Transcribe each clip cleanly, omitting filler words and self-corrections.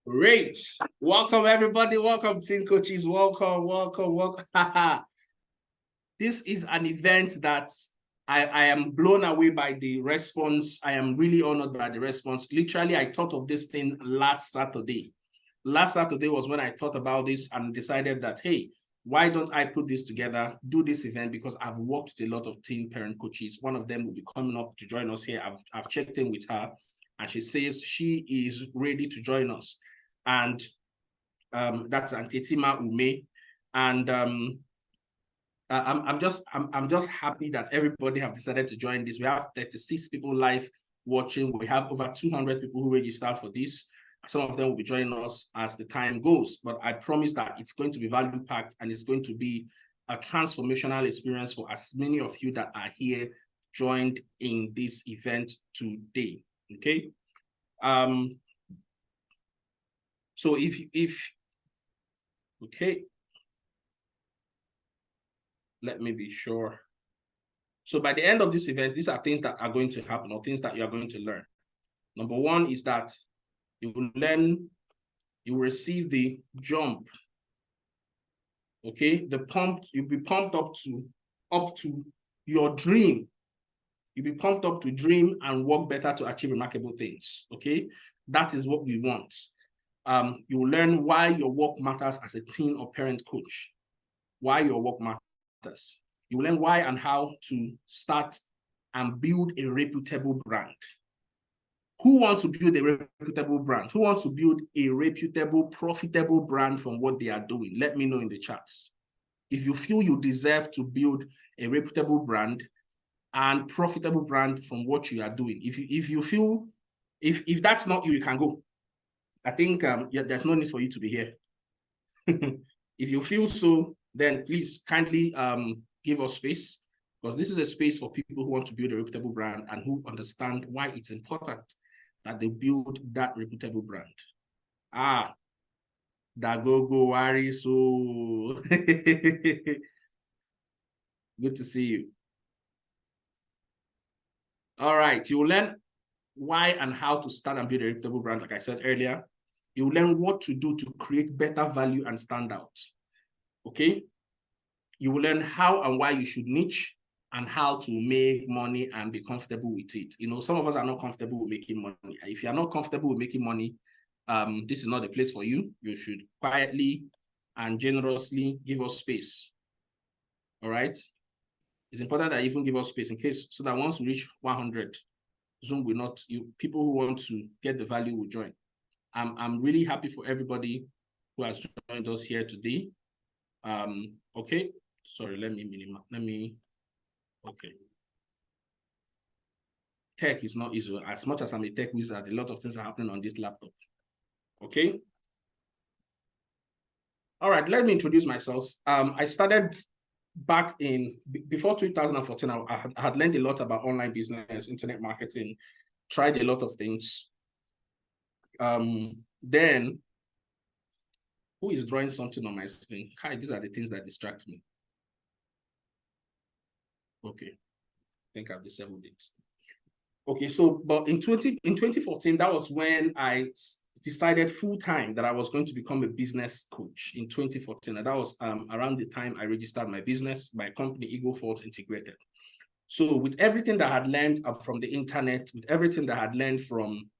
Great. Welcome, everybody. Welcome, team coaches. Welcome. This is an event that I am blown away by the response. I am really honored by the response. Literally, I thought of this thing last Saturday. Last Saturday was when I thought about this and decided that, hey, why don't I put this together, do this event, because I've worked with a lot of teen parent coaches. One of them will be coming up to join us here. I've checked in with her, and she says she is ready to join us. And that's Antetima Ume. And I'm just happy that everybody have decided to join this. We have 36 people live watching. We have over 200 people who registered for this. Some of them will be joining us as the time goes, but I promise that it's going to be value packed and it's going to be a transformational experience for as many of you that are here joined in this event today. Okay. So okay, let me be sure. So by the end of this event, these are things that are going to happen or things that you are going to learn. Number one is that you will learn, you will receive the jump. Okay, you'll be pumped up to your dream. You'll be pumped up to dream and work better to achieve remarkable things. Okay, that is what we want. You will learn why your work matters as a teen or parent coach. Why your work matters. You will learn why and how to start and build a reputable brand. Who wants to build a reputable brand? Who wants to build a reputable, profitable brand from what they are doing? Let me know in the chats. If you feel you deserve to build a reputable brand and profitable brand from what you are doing, if you feel, if that's not you, you can go. I think yeah, there's no need for you to be here. If you feel so, then please kindly give us space, because this is a space for people who want to build a reputable brand and who understand why it's important that they build that reputable brand. Dagogo Wariso. Good to see you. All right, you will learn why and how to start and build a reputable brand, like I said earlier. You will learn what to do to create better value and stand out. Okay? You will learn how and why you should niche and how to make money and be comfortable with it. You know, some of us are not comfortable with making money. If you are not comfortable with making money, this is not the place for you. You should quietly and generously give us space. All right? It's important that you even give us space in case, so that once we reach 100, Zoom will not, people who want to get the value will join. I'm really happy for everybody who has joined us here today. Okay, sorry, okay. Tech is not easy. As much as I'm a tech wizard, a lot of things are happening on this laptop. Okay. All right, let me introduce myself. I started back before 2014. I had learned a lot about online business, internet marketing, tried a lot of things. Then, who is drawing something on my screen? Hi, these are the things that distract me. Okay, I think I've disabled it. Okay, so, but in 2014, that was when I decided full-time that I was going to become a business coach in 2014. And that was around the time I registered my business, my company, Eagle Force Integrated. So with everything that I had learned from the internet, with everything that I had learned from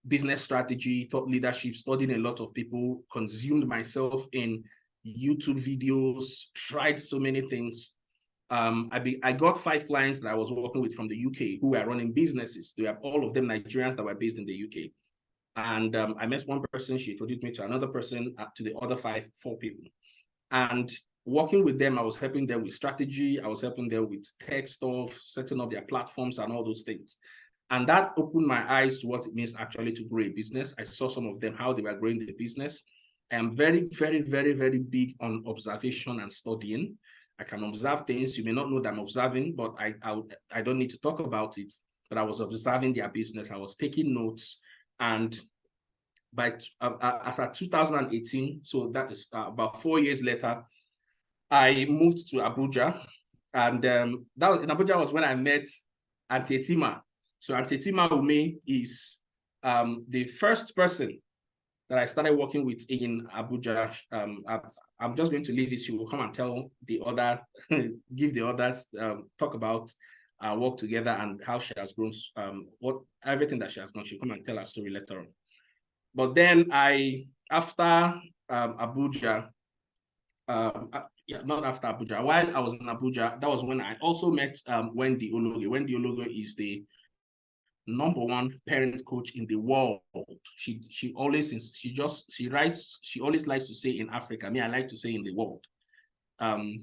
business strategy, thought leadership, studying a lot of people, consumed myself in YouTube videos, tried so many things. I got 5 clients that I was working with from the UK who were running businesses. They were all of them Nigerians that were based in the UK. And I met one person, she introduced me to another person, to the other 4 people. And working with them, I was helping them with strategy. I was helping them with tech stuff, setting up their platforms and all those things. And that opened my eyes to what it means actually to grow a business. I saw some of them, how they were growing the business. I am very, very, very, very big on observation and studying. I can observe things. You may not know that I'm observing, but I don't need to talk about it. But I was observing their business. I was taking notes. And as at 2018, so that is about 4 years later, I moved to Abuja. And that was, in Abuja was when I met Antetima. So Antetima Ume is The first person that I started working with in Abuja, I'm just going to leave it. She will come and tell the other, give the others, talk about our work together and how she has grown, everything that she has done. She'll come and tell her story later on. But then after Abuja, yeah, not after Abuja, while I was in Abuja, that was when I also met Wendy Ologe. Wendy Ologe is the #1 parent coach in the world. She always likes to say in Africa. Me, I like to say in the world. I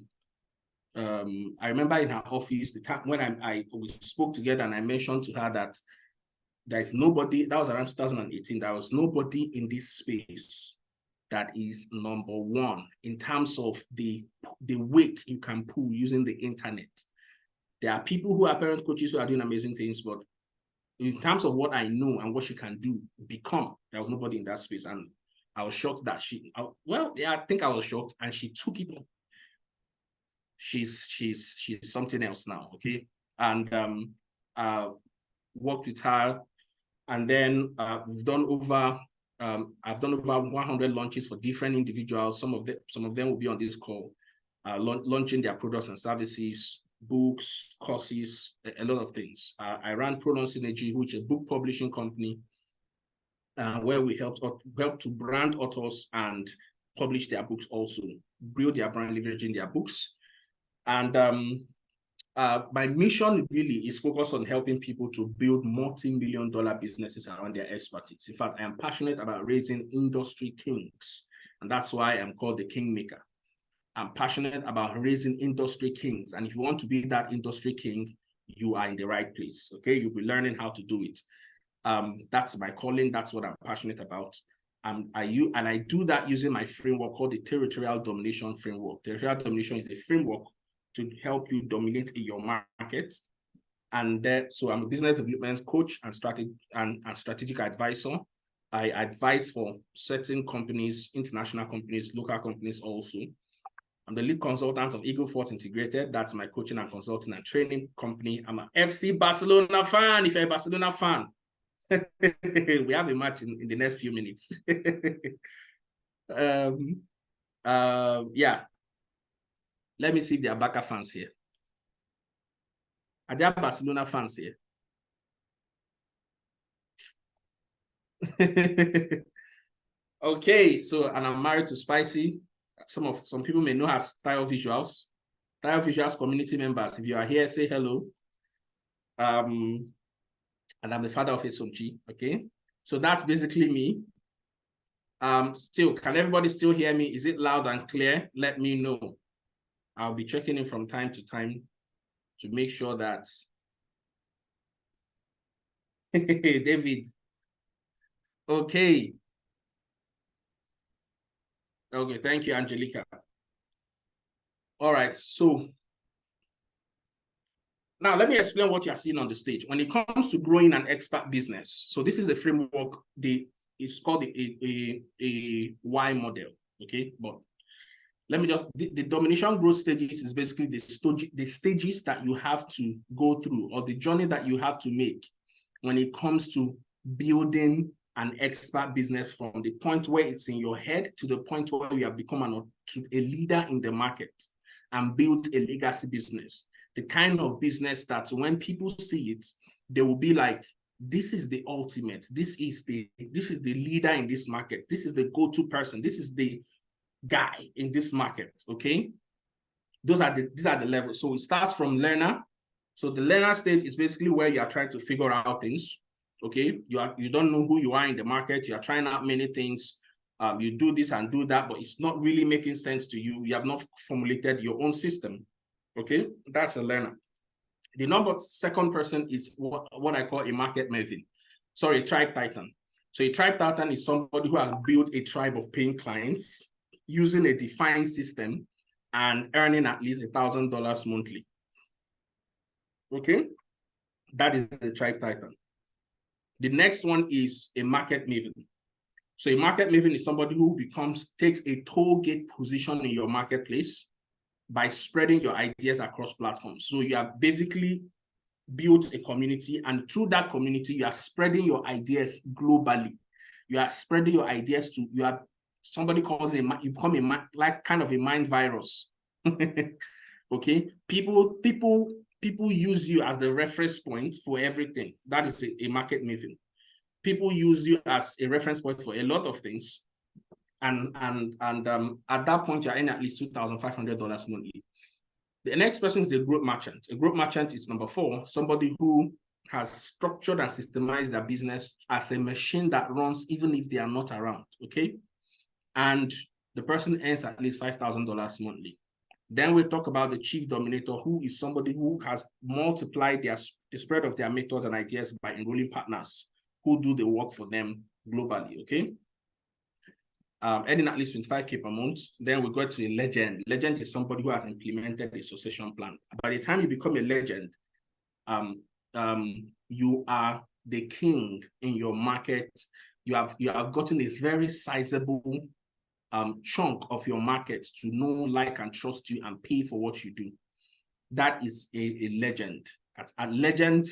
remember in her office the time when we spoke together, and I mentioned to her that there is nobody, that was around 2018, there was nobody in this space that is #1 in terms of the weight you can pull using the internet. There are people who are parent coaches who are doing amazing things, but in terms of what I know and what she can become, there was nobody in that space. And I was shocked that I think I was shocked, and she took it up. She's something else now, okay? And worked with her, and then we've done over I've done over 100 launches for different individuals. Some of them will be on this call, launching their products and services, books, courses, a lot of things. I ran Pronon Synergy, which is a book publishing company, where we help to brand authors and publish their books, also build their brand leveraging their books. And my mission really is focused on helping people to build multi-million-dollar businesses around their expertise. In fact, I am passionate about raising industry kings, and that's why I'm called the Kingmaker. I'm passionate about raising industry kings, and if you want to be that industry king, you are in the right place, okay? You'll be learning how to do it. That's my calling. That's what I'm passionate about. I do that using my framework called the Territorial Domination Framework. Territorial Domination is a framework to help you dominate in your market. And so I'm a business development coach and strategic advisor. I advise for certain companies, international companies, local companies also. I'm the lead consultant of Eagle Force Integrated. That's my coaching and consulting and training company. I'm an FC Barcelona fan. If you're a Barcelona fan, we have a match in the next few minutes. Yeah. Let me see if there are Barca fans here. Are there Barcelona fans here? Okay, so, and I'm married to Spicy. Some people may know her Style Visuals. Style Visuals community members, if you are here, say hello. And I'm the father of Esomchi, okay? So that's basically me. Still, can everybody still hear me? Is it loud and clear? Let me know. I'll be checking in from time to time to make sure that David. Okay. Okay, thank you, Angelica. All right, so now let me explain what you're seeing on the stage. When it comes to growing an expert business, so this is the framework, it's called a Y model, okay? But let me just, the domination growth stages is basically the stages that you have to go through, or the journey that you have to make when it comes to building an expert business, from the point where it's in your head to the point where you have become a leader in the market and build a legacy business. The kind of business that when people see it, they will be like, this is the ultimate. This is the leader in this market. This is the go-to person. This is the guy in this market, okay? These are the levels. So it starts from learner. So the learner stage is basically where you are trying to figure out things, okay? You don't know who you are in the market. You are trying out many things. You do this and do that, but it's not really making sense to you. You have not formulated your own system, okay? That's a learner. The second person is what I call a market maven. Sorry, a tribe titan. So a tribe titan is somebody who has built a tribe of paying clients using a defined system and earning at least $1,000 monthly. Okay, that is the tribe titan. The next one is a market maven. So a market maven is somebody who takes a toll gate position in your marketplace by spreading your ideas across platforms. So you are basically builds a community, and through that community, you are spreading your ideas globally. You are spreading your ideas to, you are, somebody calls it, you become a, like kind of a mind virus. Okay, people use you as the reference point for everything. That is a market maven. People use you as a reference point for a lot of things. And at that point, you're in at least $2,500 monthly. The next person is the growth merchant. A growth merchant is number 4, somebody who has structured and systemized their business as a machine that runs even if they are not around, okay? And the person earns at least $5,000 monthly. Then we talk about the chief dominator, who is somebody who has multiplied the spread of their methods and ideas by enrolling partners who do the work for them globally, okay? Earning at least 25K per month. Then we go to a legend. Legend is somebody who has implemented a succession plan. By the time you become a legend, you are the king in your market. You have gotten this very sizable chunk of your market to know, like, and trust you and pay for what you do. That is a legend. A legend,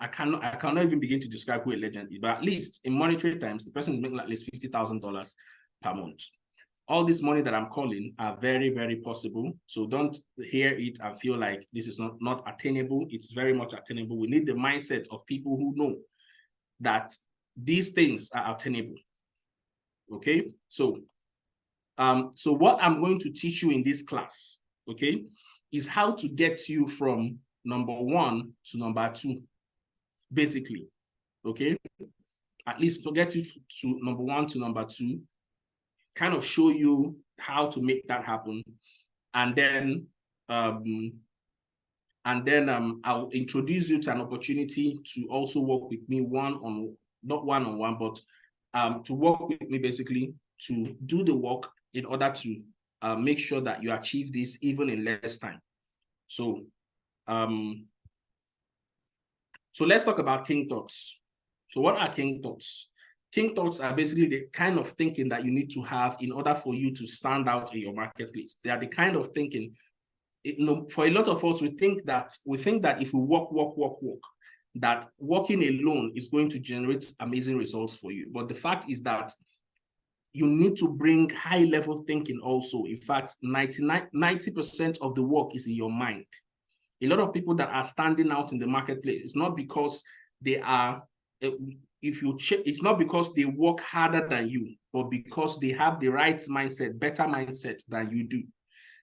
I cannot even begin to describe who a legend is, but at least in monetary terms, the person is making at least $50,000 per month. All this money that I'm calling are very, very possible. So don't hear it and feel like this is not attainable. It's very much attainable. We need the mindset of people who know that these things are attainable. Okay, so what I'm going to teach you in this class, okay, is how to get you from number 1 to number 2, basically, okay? At least to get you to number 1 to number 2, kind of show you how to make that happen. And then I'll introduce you to an opportunity to also work with me not one-on-one, but to work with me basically to do the work in order to make sure that you achieve this even in less time. So let's talk about King Thoughts. So what are King Thoughts? King Thoughts are basically the kind of thinking that you need to have in order for you to stand out in your marketplace. They are the kind of thinking, for a lot of us, we think that if we work, that working alone is going to generate amazing results for you. But the fact is that you need to bring high-level thinking also. In fact, 90% of the work is in your mind. A lot of people that are standing out in the marketplace, it's not because they are, it's not because they work harder than you, but because they have the right mindset, better mindset than you do.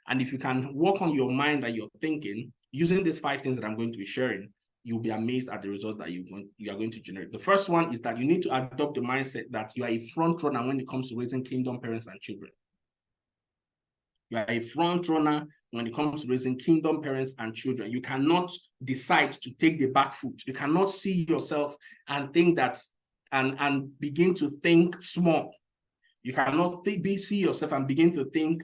And if you can work on your mind and your thinking, using these 5 things that I'm going to be sharing, you'll be amazed at the result that you are going to generate. The first one is that you need to adopt the mindset that you are a front runner when it comes to raising kingdom parents and children. You are a front runner when it comes to raising kingdom parents and children. You cannot decide to take the back foot. You cannot see yourself and think that, and begin to think small. You cannot see yourself and begin to think,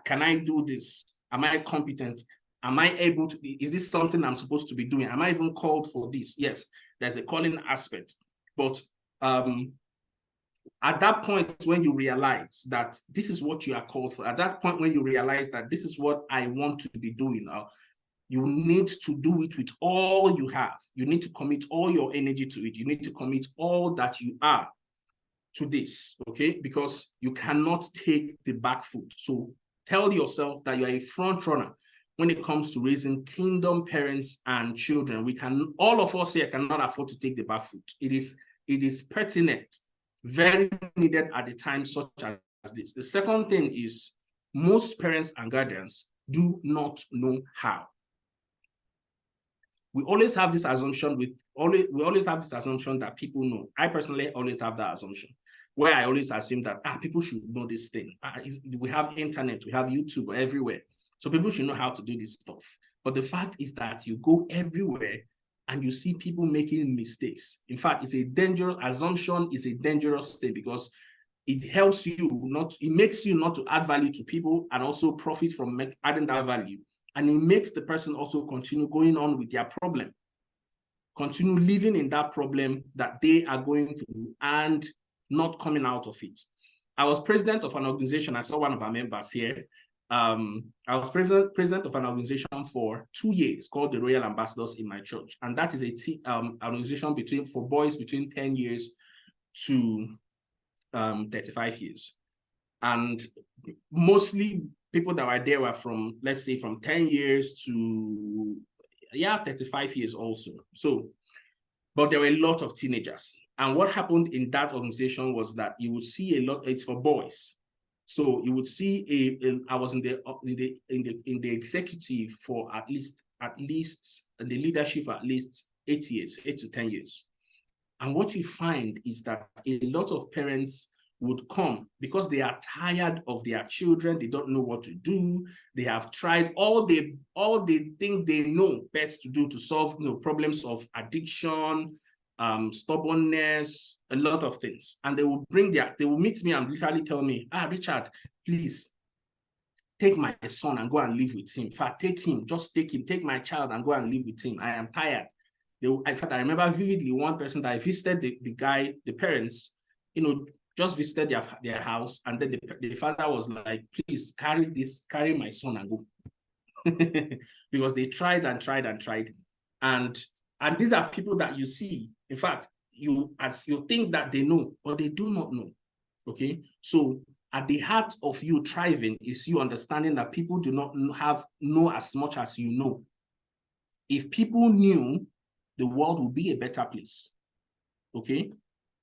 can I do this? Am I competent? Am I able to, is this something I'm supposed to be doing? Am I even called for this? Yes, there's the calling aspect. But at that point, when you realize that this is what you are called for, at that point when you realize that this is what I want to be doing now, you need to do it with all you have. You need to commit all your energy to it. You need to commit all that you are to this, okay? Because you cannot take the back foot. So tell yourself that you are a front runner when it comes to raising kingdom parents and children. All of us here cannot afford to take the back foot. It is pertinent, very needed at a time such as this. The second thing is most parents and guardians do not know how. We always have this assumption that people know. I personally always have that assumption where I always assume that people should know this thing. We have internet, we have YouTube everywhere. So people should know how to do this stuff. But the fact is that you go everywhere and you see people making mistakes. In fact, it's a dangerous assumption, it's a dangerous thing because it helps you it makes you not to add value to people and also profit from adding that value. And it makes the person also continue going on with their problem, continue living in that problem that they are going through and not coming out of it. I was president of an organization. I saw one of our members here, I was president of an organization for 2 years called the Royal Ambassadors in my church. And that is an organization for boys between 10 years to 35 years. And mostly people that were there were from, let's say, from 10 years to, 35 years also. So, but there were a lot of teenagers. And what happened in that organization was that you would see a lot, it's for boys. So you would see I was in the executive for at least the leadership for at least 8 to 10 years. And what you find is that a lot of parents would come because they are tired of their children. They don't know what to do. They have tried all they think they know best to do to solve problems of addiction, stubbornness, a lot of things. And they will meet me and literally tell me, Richard, please take my son and go and live with him. In fact, take my child and go and live with him. I am tired. In fact, I remember vividly one person that I visited the parents, just visited their house, and then the father was like, please carry my son and go. Because they tried and tried and tried. And these are people that you see, in fact, you think that they know, but they do not know. Okay. So at the heart of you thriving is you understanding that people do not know as much as you know. If people knew, the world would be a better place. Okay.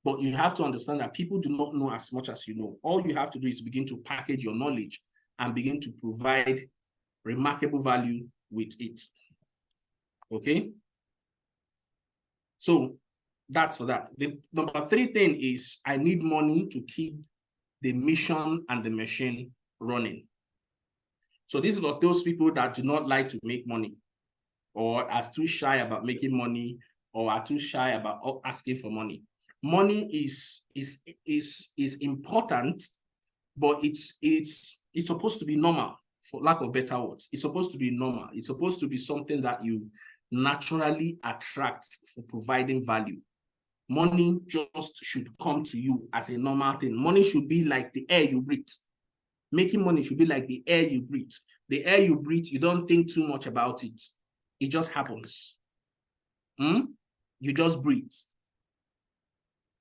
But you have to understand that people do not know as much as you know. All you have to do is begin to package your knowledge and begin to provide remarkable value with it. Okay. So that's for that. The number 3 thing is I need money to keep the mission and the machine running. So this is for those people that do not like to make money, or are too shy about making money, or are too shy about asking for money. Money is important, but it's supposed to be normal, for lack of better words. It's supposed to be normal. It's supposed to be something that you naturally attract for providing value. Money just should come to you as a normal thing. Money should be like the air you breathe. Making money should be like the air you breathe. The air you breathe, you don't think too much about it. It just happens. You just breathe.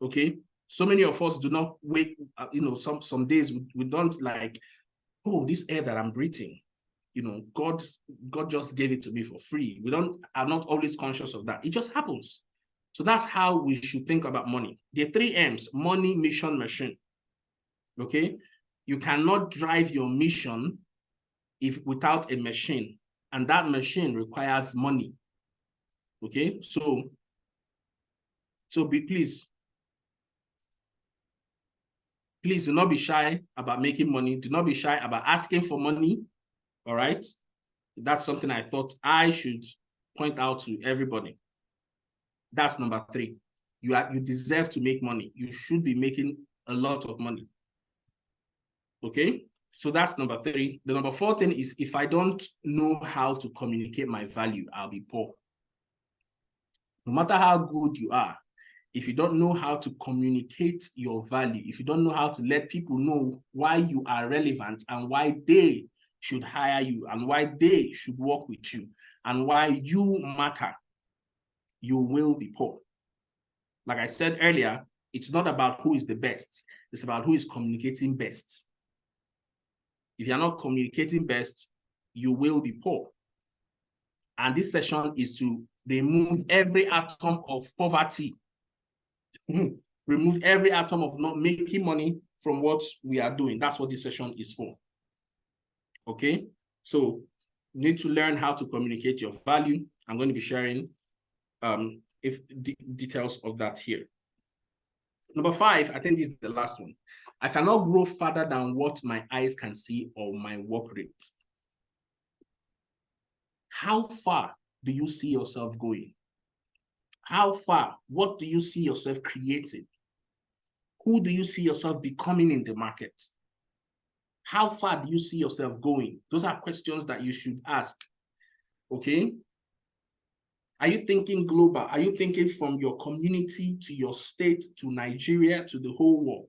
Okay. So many of us do not wake, some days we don't like, oh, this air that I'm breathing, God just gave it to me for free. are not always conscious of that. It just happens. So that's how we should think about money. The 3 M's: money, mission, machine. Okay. You cannot drive your mission without a machine, and that machine requires money. Okay. So please do not be shy about making money. Do not be shy about asking for money. All right. That's something I thought I should point out to everybody. That's number 3. You deserve to make money. You should be making a lot of money. Okay. So that's number 3. The number 4 thing is, if I don't know how to communicate my value, I'll be poor. No matter how good you are, if you don't know how to communicate your value, if you don't know how to let people know why you are relevant and why they should hire you and why they should work with you and why you matter, you will be poor. Like I said earlier, it's not about who is the best. It's about who is communicating best. If you're not communicating best, you will be poor. And this session is to remove every atom of poverty. Remove every atom of not making money from what we are doing. That's what this session is for. Okay, so you need to learn how to communicate your value. I'm going to be sharing details of that here. Number 5, I think this is the last one. I cannot grow further than what my eyes can see or my work rate. How far do you see yourself going? How far? What do you see yourself creating? Who do you see yourself becoming in the market? How far do you see yourself going? Those are questions that you should ask. Okay? Are you thinking global? Are you thinking from your community to your state to Nigeria to the whole world?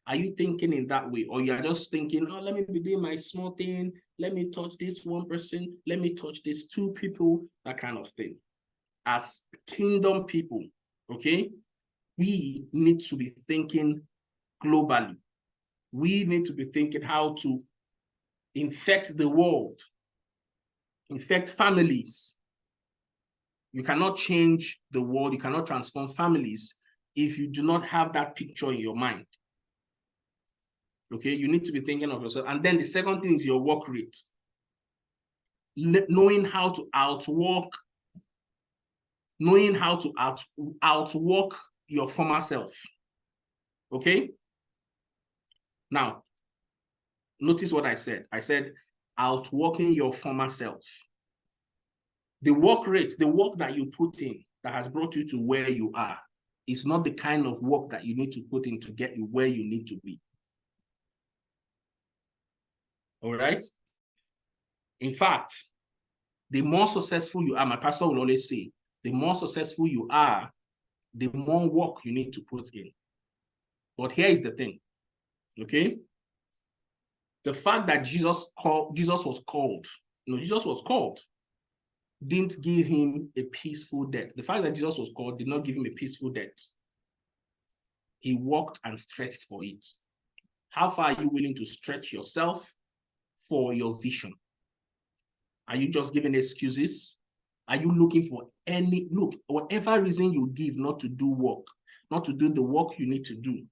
Are you thinking in that way? Or you are just thinking, oh, let me be doing my small thing. Let me touch this one person. Let me touch these two people, that kind of thing. As kingdom people, okay, we need to be thinking globally. We need to be thinking how to infect the world, infect families. You cannot change the world. You cannot transform families if you do not have that picture in your mind. Okay, you need to be thinking of yourself. And then the second thing is your work rate. Knowing how to outwork your former self. Okay? Now, notice what I said. I said outworking your former self. The work rate, the work that you put in that has brought you to where you are, is not the kind of work that you need to put in to get you where you need to be. All right? In fact, the more successful you are, my pastor will always say, the more successful you are, the more work you need to put in. But here is the thing, okay? The fact that Jesus was called, didn't give him a peaceful death. The fact that Jesus was called did not give him a peaceful death. He worked and stretched for it. How far are you willing to stretch yourself for your vision? Are you just giving excuses? Are you looking for whatever reason you give not to do work, not to do the work you need to do,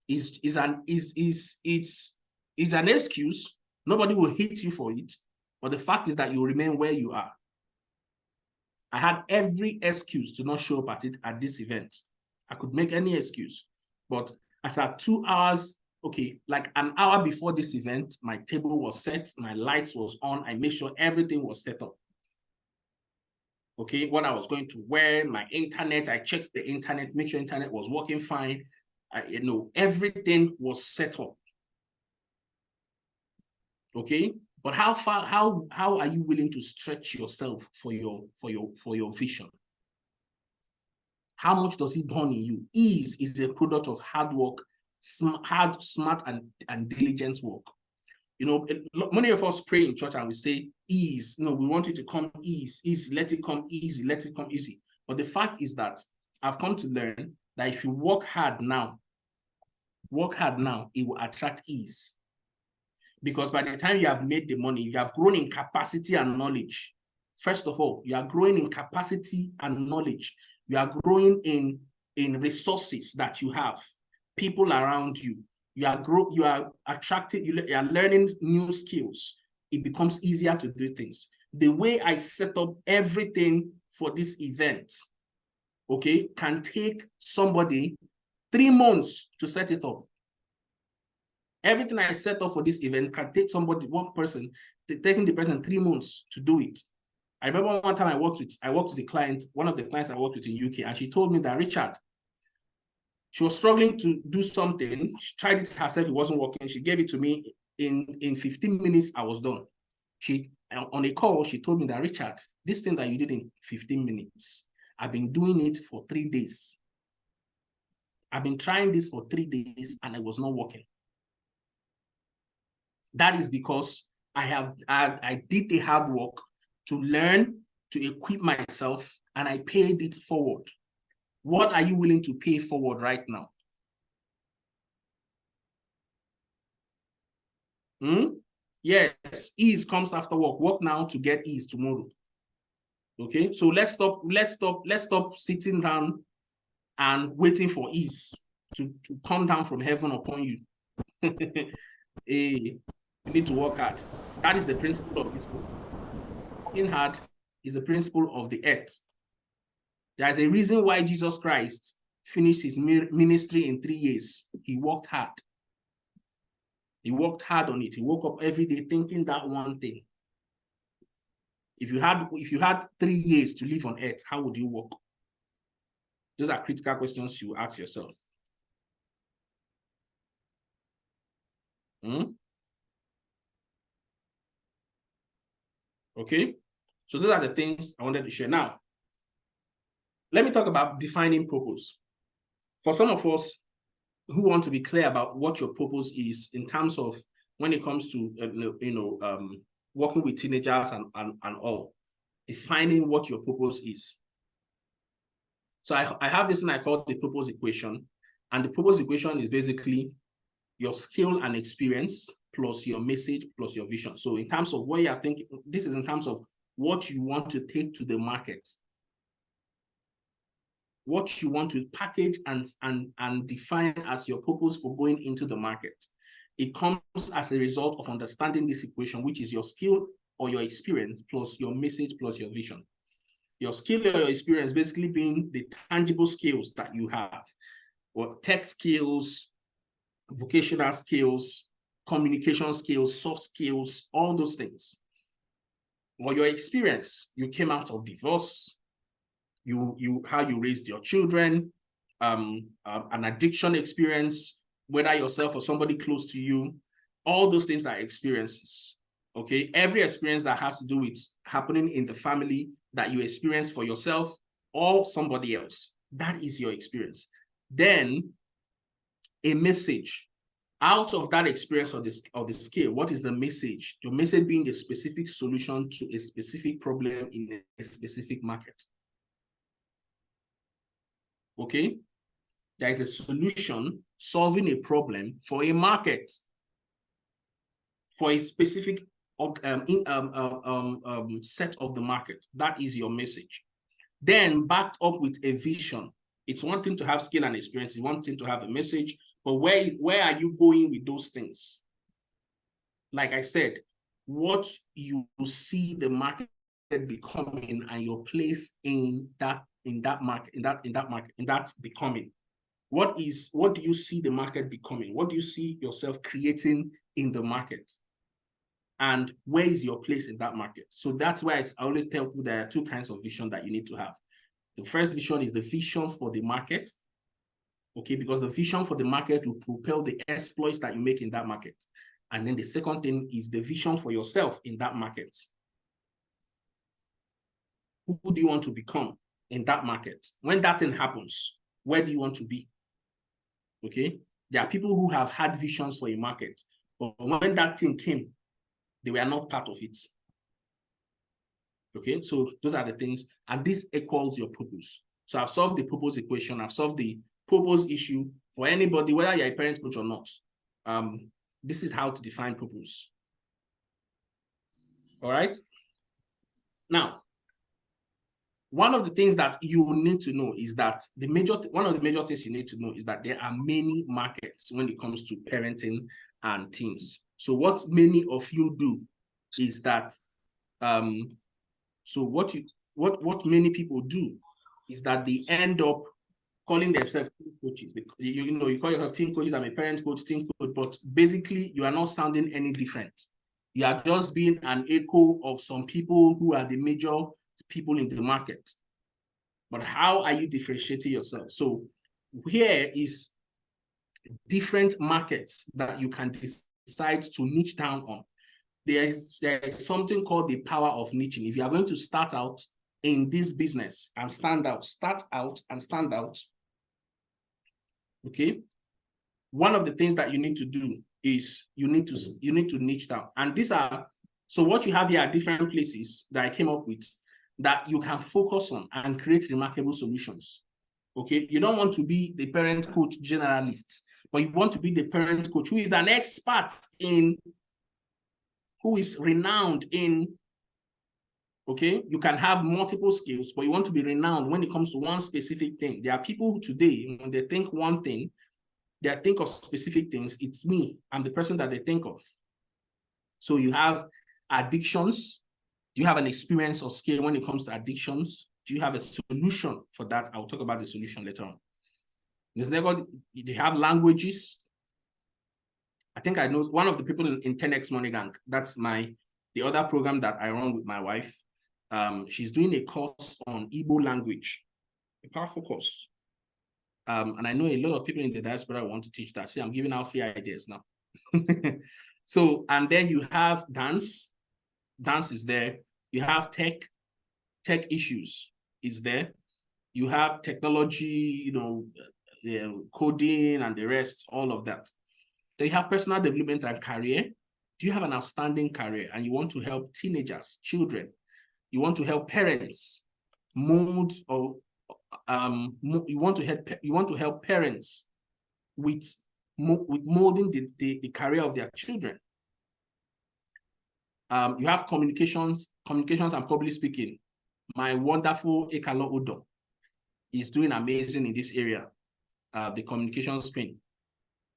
is an excuse. Nobody will hate you for it, but the fact is that you remain where you are. I had every excuse to not show up at this event. I could make any excuse, but after 2 hours, okay, like an hour before this event, my table was set, my lights was on, I made sure everything was set up. Okay, what I was going to wear, my internet, I checked the internet, make sure internet was working fine. Everything was set up. Okay, but how are you willing to stretch yourself for your vision? How much does it burn in you? Ease is a product of hard work, smart and diligent work. Many of us pray in church and we say ease. We want it to come easy, let it come easy, let it come easy. But the fact is that I've come to learn that if you work hard now, it will attract ease. Because by the time you have made the money, you have grown in capacity and knowledge. First of all, you are growing in capacity and knowledge. You are growing in resources that you have, people around you. You are attracted, you are learning new skills. It becomes easier to do things. The way I set up everything for this event, okay, can take somebody 3 months to set it up. Everything I set up for this event can take one person, taking the person 3 months to do it. I remember one time I worked with a client, one of the clients I worked with in UK, and she told me that, Richard, she was struggling to do something. She tried it herself, it wasn't working. She gave it to me. In 15 minutes, I was done. On a call, she told me that, Richard, this thing that you did in 15 minutes, I've been doing it for 3 days. I've been trying this for 3 days and it was not working. That is because I did the hard work to learn, to equip myself, and I paid it forward. What are you willing to pay forward right now? Yes, ease comes after work. Work now to get ease tomorrow. Okay, so let's stop sitting down and waiting for ease to come down from heaven upon you. You need to work hard. That is the principle of this book. Working hard is the principle of the earth. There's a reason why Jesus Christ finished his ministry in 3 years. He worked hard. He worked hard on it. He woke up every day thinking that one thing. If you had 3 years to live on earth, how would you work? Those are critical questions you ask yourself. Okay, so those are the things I wanted to share. Now, let me talk about defining purpose. For some of us, who want to be clear about what your purpose is in terms of when it comes to working with teenagers and all, defining what your purpose is. So I have this thing I call the purpose equation, and the purpose equation is basically your skill and experience plus your message plus your vision. So in terms of what you are thinking, this is in terms of what you want to take to the market, what you want to package and define as your purpose for going into the market. It comes as a result of understanding this equation, which is your skill or your experience plus your message plus your vision. Your skill or your experience basically being the tangible skills that you have, or tech skills, vocational skills, communication skills, soft skills, all those things. Or your experience, you came out of divorce, how you raised your children, an addiction experience, whether yourself or somebody close to you, all those things are experiences. Okay, every experience that has to do with happening in the family that you experience for yourself or somebody else, that is your experience. Then a message out of that experience or the skill. What is the message? Your message being a specific solution to a specific problem in a specific market. Okay, there is a solution solving a problem for a market, for a specific set of the market. That is your message. Then backed up with a vision. It's one thing to have skill and experience, it's one thing to have a message, but where are you going with those things? Like I said, what you see the market becoming and your place in that becoming. What do you see the market becoming? What do you see yourself creating in the market? And where is your place in that market? So that's why I always tell people there are two kinds of vision that you need to have. The first vision is the vision for the market, okay, because the vision for the market will propel the exploits that you make in that market. And then the second thing is the vision for yourself in that market. Who do you want to become in that market? When that thing happens, where do you want to be? Okay, there are people who have had visions for a market, but when that thing came, they were not part of it. Okay, so those are the things, and this equals your purpose. So I've solved the purpose equation, I've solved the purpose issue for anybody, whether you're a parent coach or not. This is how to define purpose. All right. Now, one of the things that you need to know is that one of the major things you need to know is that there are many markets when it comes to parenting and teens. So what many of you do is that, so what many people do is that they end up calling themselves teen coaches. You call yourself teen coaches, I'm a parent coach, teen coach, but basically you are not sounding any different. You are just being an echo of some people who are the major people in the market. But how are you differentiating yourself? So here is different markets that you can decide to niche down on. There is something called the power of niching. If you are going to start out in this business and stand out, okay, one of the things that you need to do is you need to niche down. And these are, so what you have here are different places that I came up with that you can focus on and create remarkable solutions. Okay, you don't want to be the parent coach generalist, but you want to be the parent coach who is an expert in, who is renowned in. Okay, you can have multiple skills, but you want to be renowned when it comes to one specific thing. There are people who today, when they think one thing, they think of specific things. It's me, I'm the person that they think of. So you have addictions. Do you have an experience or skill when it comes to addictions? Do you have a solution for that? I'll talk about the solution later on. They have languages. I think I know one of the people in 10X Money Gang. That's the other program that I run with my wife. She's doing a course on Igbo language, a powerful course. And I know a lot of people in the diaspora want to teach that. See, I'm giving out free ideas now. So, and then you have dance. Dance is there. You have tech issues is there. You have technology, coding and the rest, all of that. Then you have personal development and career. Do you have an outstanding career and you want to help teenagers, children? You want to help parents mold, or you want to help parents with molding the career of their children. You have communications and public speaking. My wonderful Ekalo Odo is doing amazing in this area, the communications spin.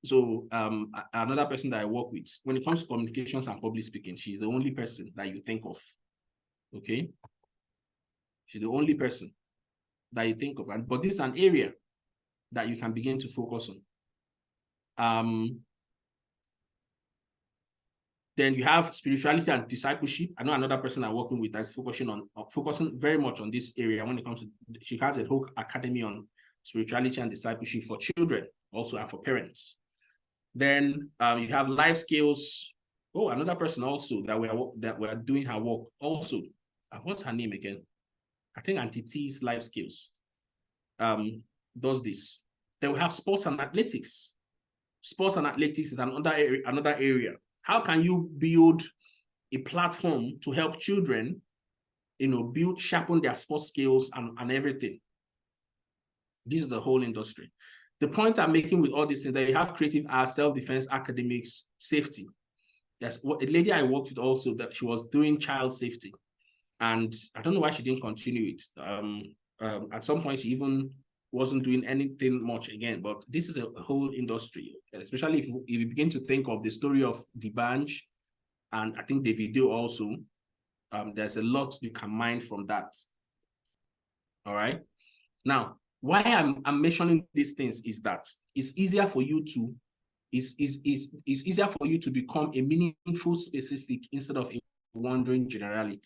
So another person that I work with, when it comes to communications and public speaking, she's the only person that you think of. Okay, she's the only person that you think of, but this is an area that you can begin to focus on. Then you have spirituality and discipleship. I know another person I'm working with that's focusing very much on this area when it comes to, she has a whole academy on spirituality and discipleship for children also, and for parents. Then you have life skills. Oh, another person also that we're doing her work also. What's her name again? I think Auntie T's life skills does this. Then we have sports and athletics. Sports and athletics is another area. How can you build a platform to help children, sharpen their sports skills and everything? This is the whole industry. The point I'm making with all this is that you have creative arts, self-defense, academics, safety. There's a lady I worked with also that she was doing child safety. And I don't know why she didn't continue it. At some point, she even wasn't doing anything much again, but this is a whole industry, especially if you begin to think of the story of D'banj, and I think Davido also, there's a lot you can mine from that. All right. Now, why I'm mentioning these things is that it's easier for you to easier for you to become a meaningful specific instead of a wandering generality.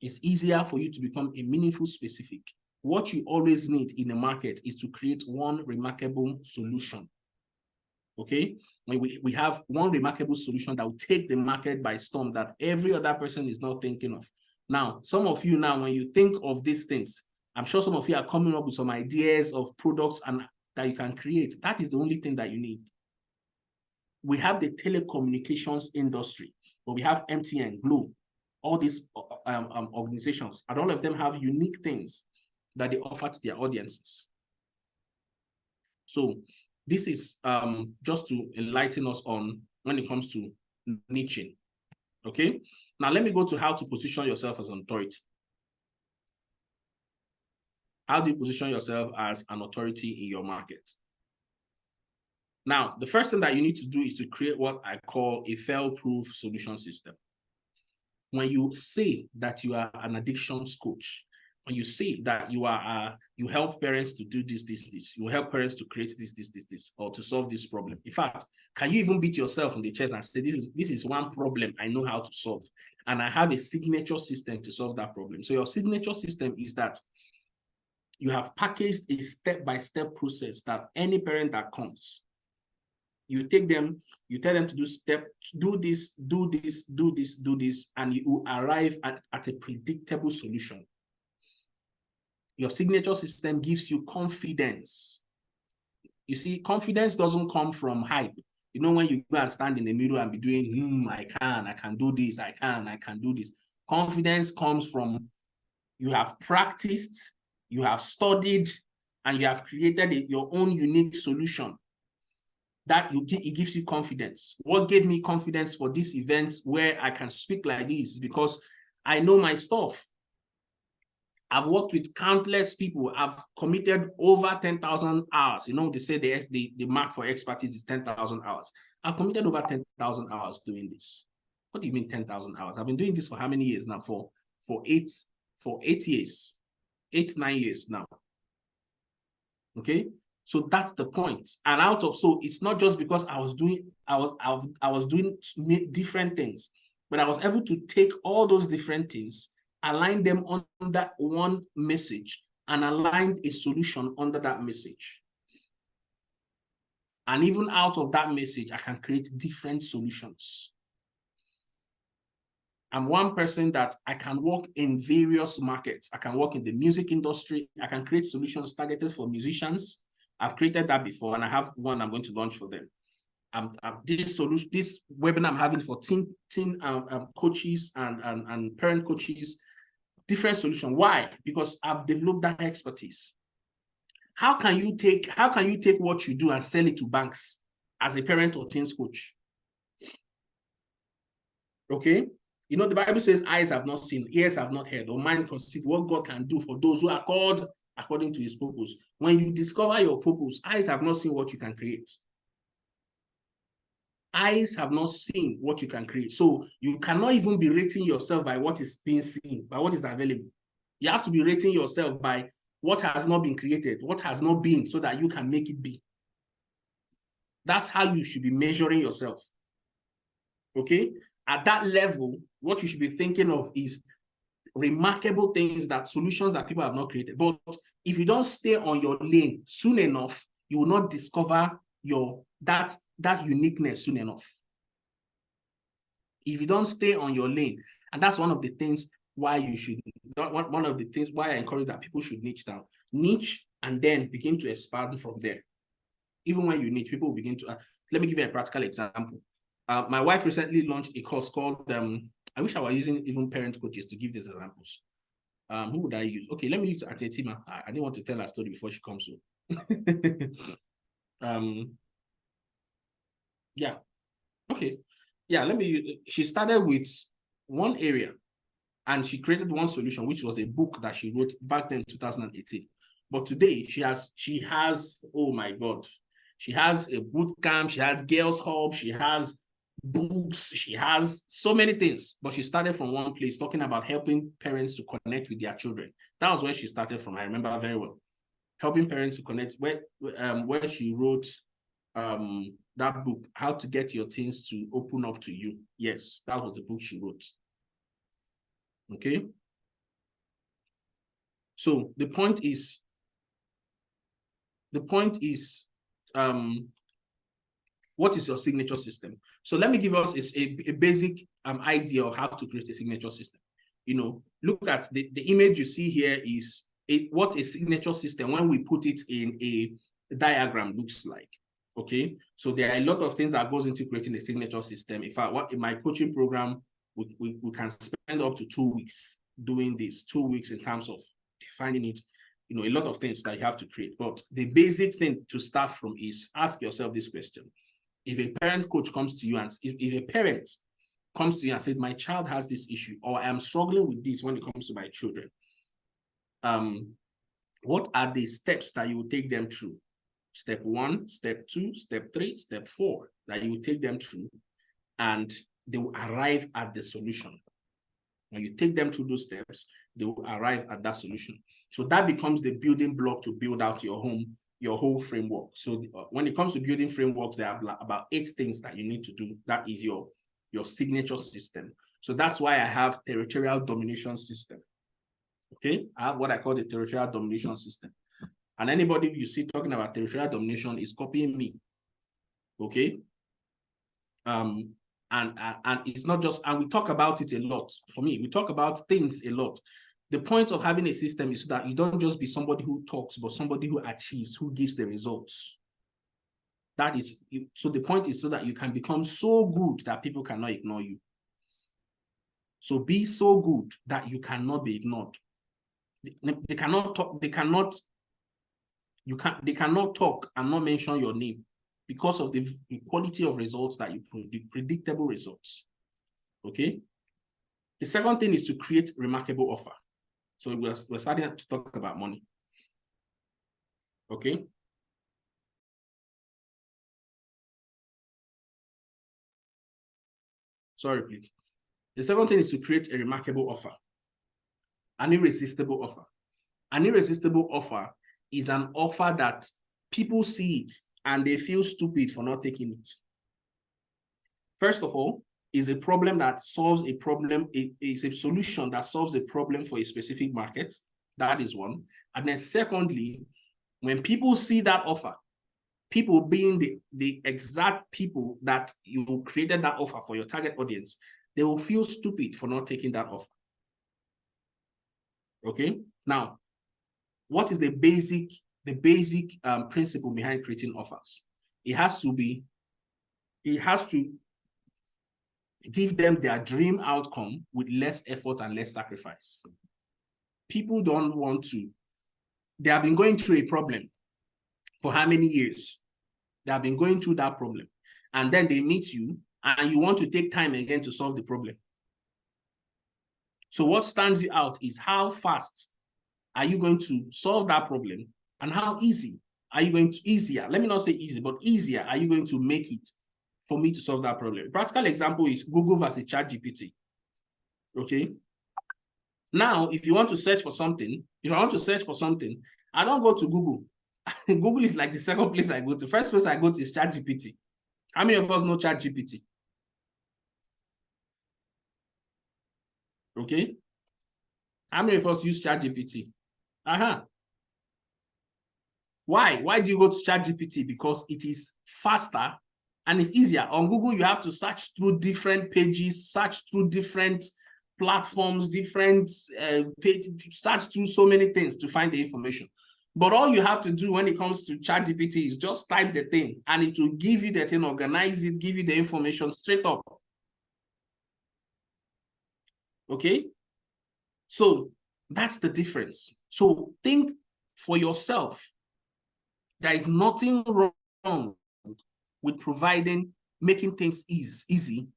It's easier for you to become a meaningful specific. What you always need in the market is to create one remarkable solution. Okay, when we have one remarkable solution that will take the market by storm that every other person is not thinking of. Now, some of you now, when you think of these things, I'm sure some of you are coming up with some ideas of products and that you can create. That is the only thing that you need. We have the telecommunications industry, but we have MTN, Glo, all these organizations, and all of them have unique things that they offer to their audiences. So this is just to enlighten us on when it comes to niching. Okay, now let me go to how to position yourself as an authority. How do you position yourself as an authority in your market? Now, the first thing that you need to do is to create what I call a fail-proof solution system. When you say that you are an addictions coach, when you say that you help parents to do this, you help parents to create this, or to solve this problem. In fact, can you even beat yourself on the chest and say, this is one problem I know how to solve, and I have a signature system to solve that problem. So your signature system is that you have packaged a step-by-step process that any parent that comes, you take them, you tell them to do this, and you will arrive at a predictable solution. Your signature system gives you confidence. You see, confidence doesn't come from hype. You know, when you go and stand in the mirror and be doing, I can do this, I can do this. Confidence comes from you have practiced, you have studied, and you have created your own unique solution. That it gives you confidence. What gave me confidence for this event where I can speak like this is because I know my stuff. I've worked with countless people. I've committed over 10,000 hours. You know, they say the mark for expertise is 10,000 hours. I've committed over 10,000 hours doing this. What do you mean 10,000 hours? I've been doing this for how many years now? For 8 years, 9 years now. Okay. So that's the point. And so it's not just because I was doing different things, but I was able to take all those different things, align them under one message, and align a solution under that message. And even out of that message, I can create different solutions. I'm one person that I can work in various markets. I can work in the music industry. I can create solutions targeted for musicians. I've created that before, and I have one I'm going to launch for them. This webinar I'm having for teen coaches and parent coaches, different solution. Why? Because I've developed that expertise. How can you take what you do and sell it to banks as a parent or teens coach? Okay. You know, the Bible says, eyes have not seen, ears have not heard, or mind conceived what God can do for those who are called according to his purpose. When you discover your purpose, eyes have not seen what you can create. Eyes have not seen what you can create. So you cannot even be rating yourself by what is being seen, by what is available. You have to be rating yourself by what has not been created, what has not been, so that you can make it be. That's how you should be measuring yourself. Okay? At that level, what you should be thinking of is remarkable things, that solutions that people have not created. But if you don't stay on your lane soon enough, you will not discover that uniqueness soon enough. If you don't stay on your lane, and that's one of the things why you should, one of the things why I encourage that people should niche down. Niche and then begin to expand from there. Even when you niche, people will begin to, let me give you a practical example. My wife recently launched a course called, I wish I were using even parent coaches to give these examples. Who would I use? Okay, let me use Atetima. I didn't want to tell her story before she comes. So. Yeah. Okay. Yeah, she started with one area and she created one solution, which was a book that she wrote back then in 2018. But today she has, oh my God, she has a boot camp, she has Girls Hub, she has books, she has so many things. But she started from one place, talking about helping parents to connect with their children. That was where she started from. I remember very well. Helping parents to connect, where she wrote that book, How to Get Your Teens to Open Up to You. Yes, that was the book she wrote. Okay. So the point is, what is your signature system? So let me give us a basic idea of how to create a signature system. You know, look at the image you see here is what a signature system, when we put it in a diagram, looks like. Okay, so there are a lot of things that goes into creating a signature system. In fact, in my coaching program, we can spend up to 2 weeks doing this, 2 weeks in terms of defining it. You know, a lot of things that you have to create. But the basic thing to start from is ask yourself this question. If a parent coach comes to you and if a parent comes to you and says, my child has this issue, or I am struggling with this when it comes to my children, what are the steps that you will take them through? Step 1, step 2, step 3, step 4, that you will take them through, and they will arrive at the solution. When you take them through those steps, they will arrive at that solution. So that becomes the building block to build out your whole framework. So when it comes to building frameworks, there are about 8 things that you need to do. That is your signature system. So that's why I have territorial domination system. Okay, I have what I call the territorial domination system. And anybody you see talking about territorial domination is copying me. Okay. And it's not just, and we talk about it a lot. For me, we talk about things a lot. The point of having a system is so that you don't just be somebody who talks, but somebody who achieves, who gives the results. That is, so the point is so that you can become so good that people cannot ignore you. So be so good that you cannot be ignored. They cannot talk, they cannot talk and not mention your name because of the quality of results that you produce, predictable results. Okay. The second thing is to create remarkable offer. So we're starting to talk about money. Okay. Sorry, please. The second thing is to create a remarkable offer, an irresistible offer. An irresistible offer is an offer that people see it and they feel stupid for not taking it. First of all, is a problem that solves a problem, is a solution that solves a problem for a specific market. That is one. And then secondly, when people see that offer, people being the exact people that you created that offer for your target audience, they will feel stupid for not taking that offer. Okay, now, what is the basic principle behind creating offers? It has to give them their dream outcome with less effort and less sacrifice. People don't want to. They have been going through a problem for how many years? They have been going through that problem. And then they meet you and you want to take time again to solve the problem. So what stands you out is how fast are you going to solve that problem, and how easy are you going to, easier, let me not say easy, but easier are you going to make it for me to solve that problem? Practical example is Google versus ChatGPT. Okay. Now, if you want to search for something, I don't go to Google. Google is like the second place I go to. First place I go to is ChatGPT. How many of us know ChatGPT? Okay. How many of us use ChatGPT? Why? Why do you go to ChatGPT? Because it is faster and it's easier. On Google, you have to search through different pages, search through different platforms, different pages, search through so many things to find the information. But all you have to do when it comes to ChatGPT is just type the thing and it will give you the thing, organize it, give you the information straight up. Okay? So that's the difference. So think for yourself. There is nothing wrong with making things easy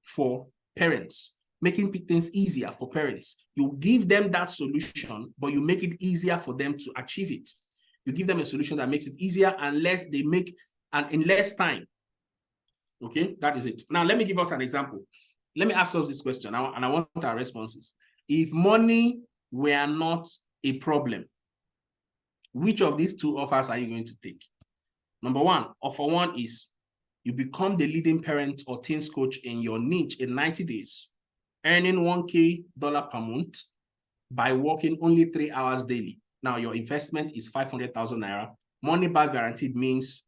for parents, making things easier for parents. You give them that solution, but you make it easier for them to achieve it. You give them a solution that makes it easier and in less time. Okay, that is it. Now, let me give us an example. Let me ask us this question, and I want our responses. If money were not a problem, which of these two offers are you going to take? Number one, offer one is you become the leading parent or teens coach in your niche in 90 days, earning $1K per month by working only 3 hours daily. Now, your investment is 500,000 Naira. Money back guaranteed means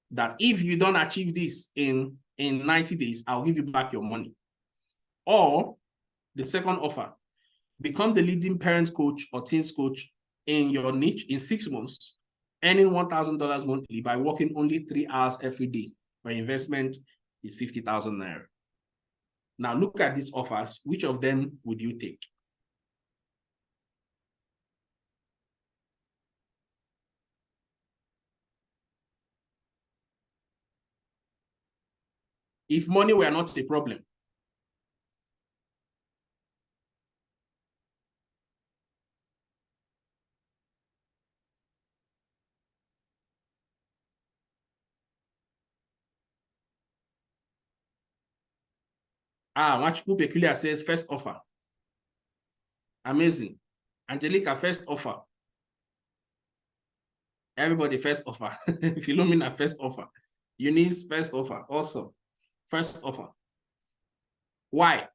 that if you don't achieve this in 90 days, I'll give you back your money. Or the second offer, become the leading parent coach or teens coach in your niche in 6 months, earning $1,000 monthly by working only 3 hours every day. My investment is 50,000 Naira. Now look at these offers. Which of them would you take? If money were not a problem, Machuku Peculiar says first offer. Amazing. Angelica, first offer. Everybody, first offer. Philomena, first offer. Eunice, first offer. Awesome. First offer. Why?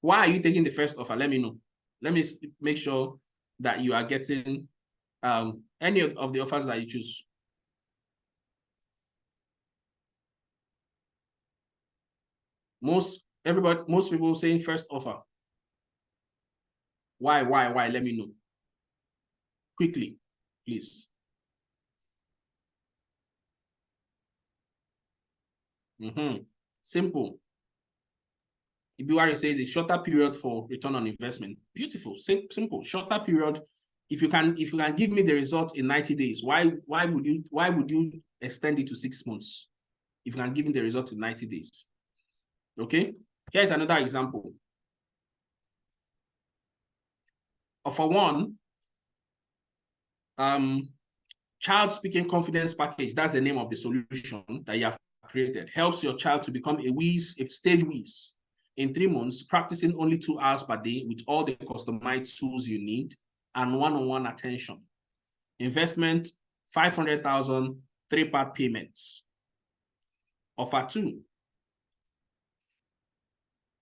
Why are you taking the first offer? Let me know. Let me make sure that you are getting any of the offers that you choose. Most people saying first offer. Why? Let me know. Quickly, please. Simple. Ibiwari says a shorter period for return on investment. Beautiful, simple, shorter period. If you can give me the result in 90 days, why would you extend it to 6 months? If you can give me the result in 90 days. Okay, here's another example. Offer one, child speaking confidence package. That's the name of the solution that you have created. Helps your child to become a stage whiz in 3 months, practicing only 2 hours per day with all the customized tools you need and one-on-one attention. Investment, 500,000, 3-part payments. Offer two,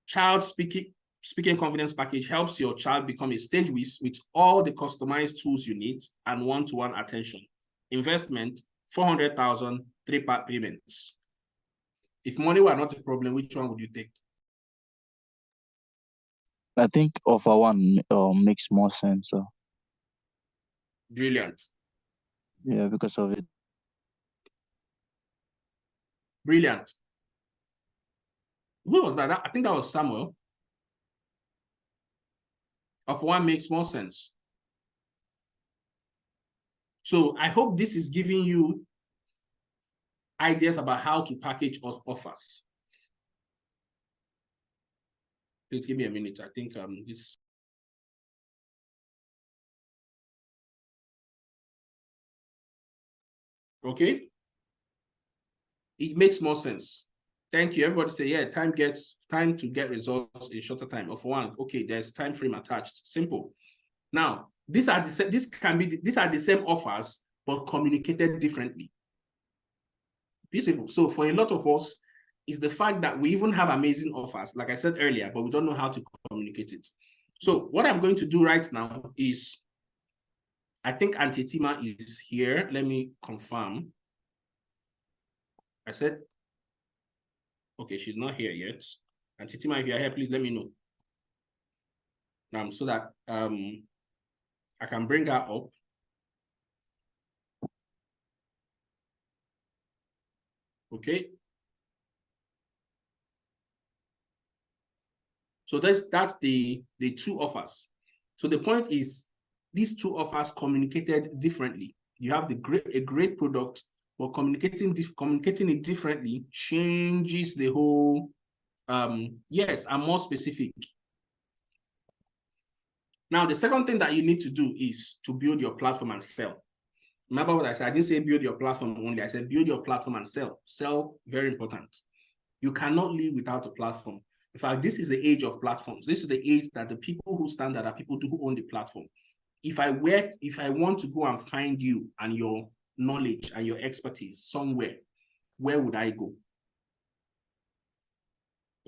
child speaking confidence package helps your child become a stage whiz with all the customized tools you need and one-to-one attention. Investment, 400,000, 3-part payments. If money were not a problem, which one would you take? I think offer one makes more sense. Brilliant. Yeah, because of it. Brilliant. Who was that? I think that was Samuel. Offer one makes more sense. So I hope this is giving you ideas about how to package offers. Please give me a minute. I think this. Okay. It makes more sense. Thank you. Everybody say, yeah, time to get results in shorter time. Of one, okay, there's time frame attached. Simple. Now, these are the same offers, but communicated differently. Beautiful. So for a lot of us, is the fact that we even have amazing offers, like I said earlier, but we don't know how to communicate it. So what I'm going to do right now is, I think Auntie Tima is here. Let me confirm. I said, okay, she's not here yet. Auntie Tima, if you're here, please let me know. So that I can bring her up. Okay. So that's the two offers. So the point is, these two offers communicated differently. You have a great product, but communicating it differently changes the whole. Yes, I'm more specific. Now, the second thing that you need to do is to build your platform and sell. Remember what I said? I didn't say build your platform only. I said build your platform and sell. Sell, very important. You cannot live without a platform. In fact, this is the age of platforms. This is the age that the people who stand there are people who own the platform. If I want to go and find you and your knowledge and your expertise somewhere, where would I go?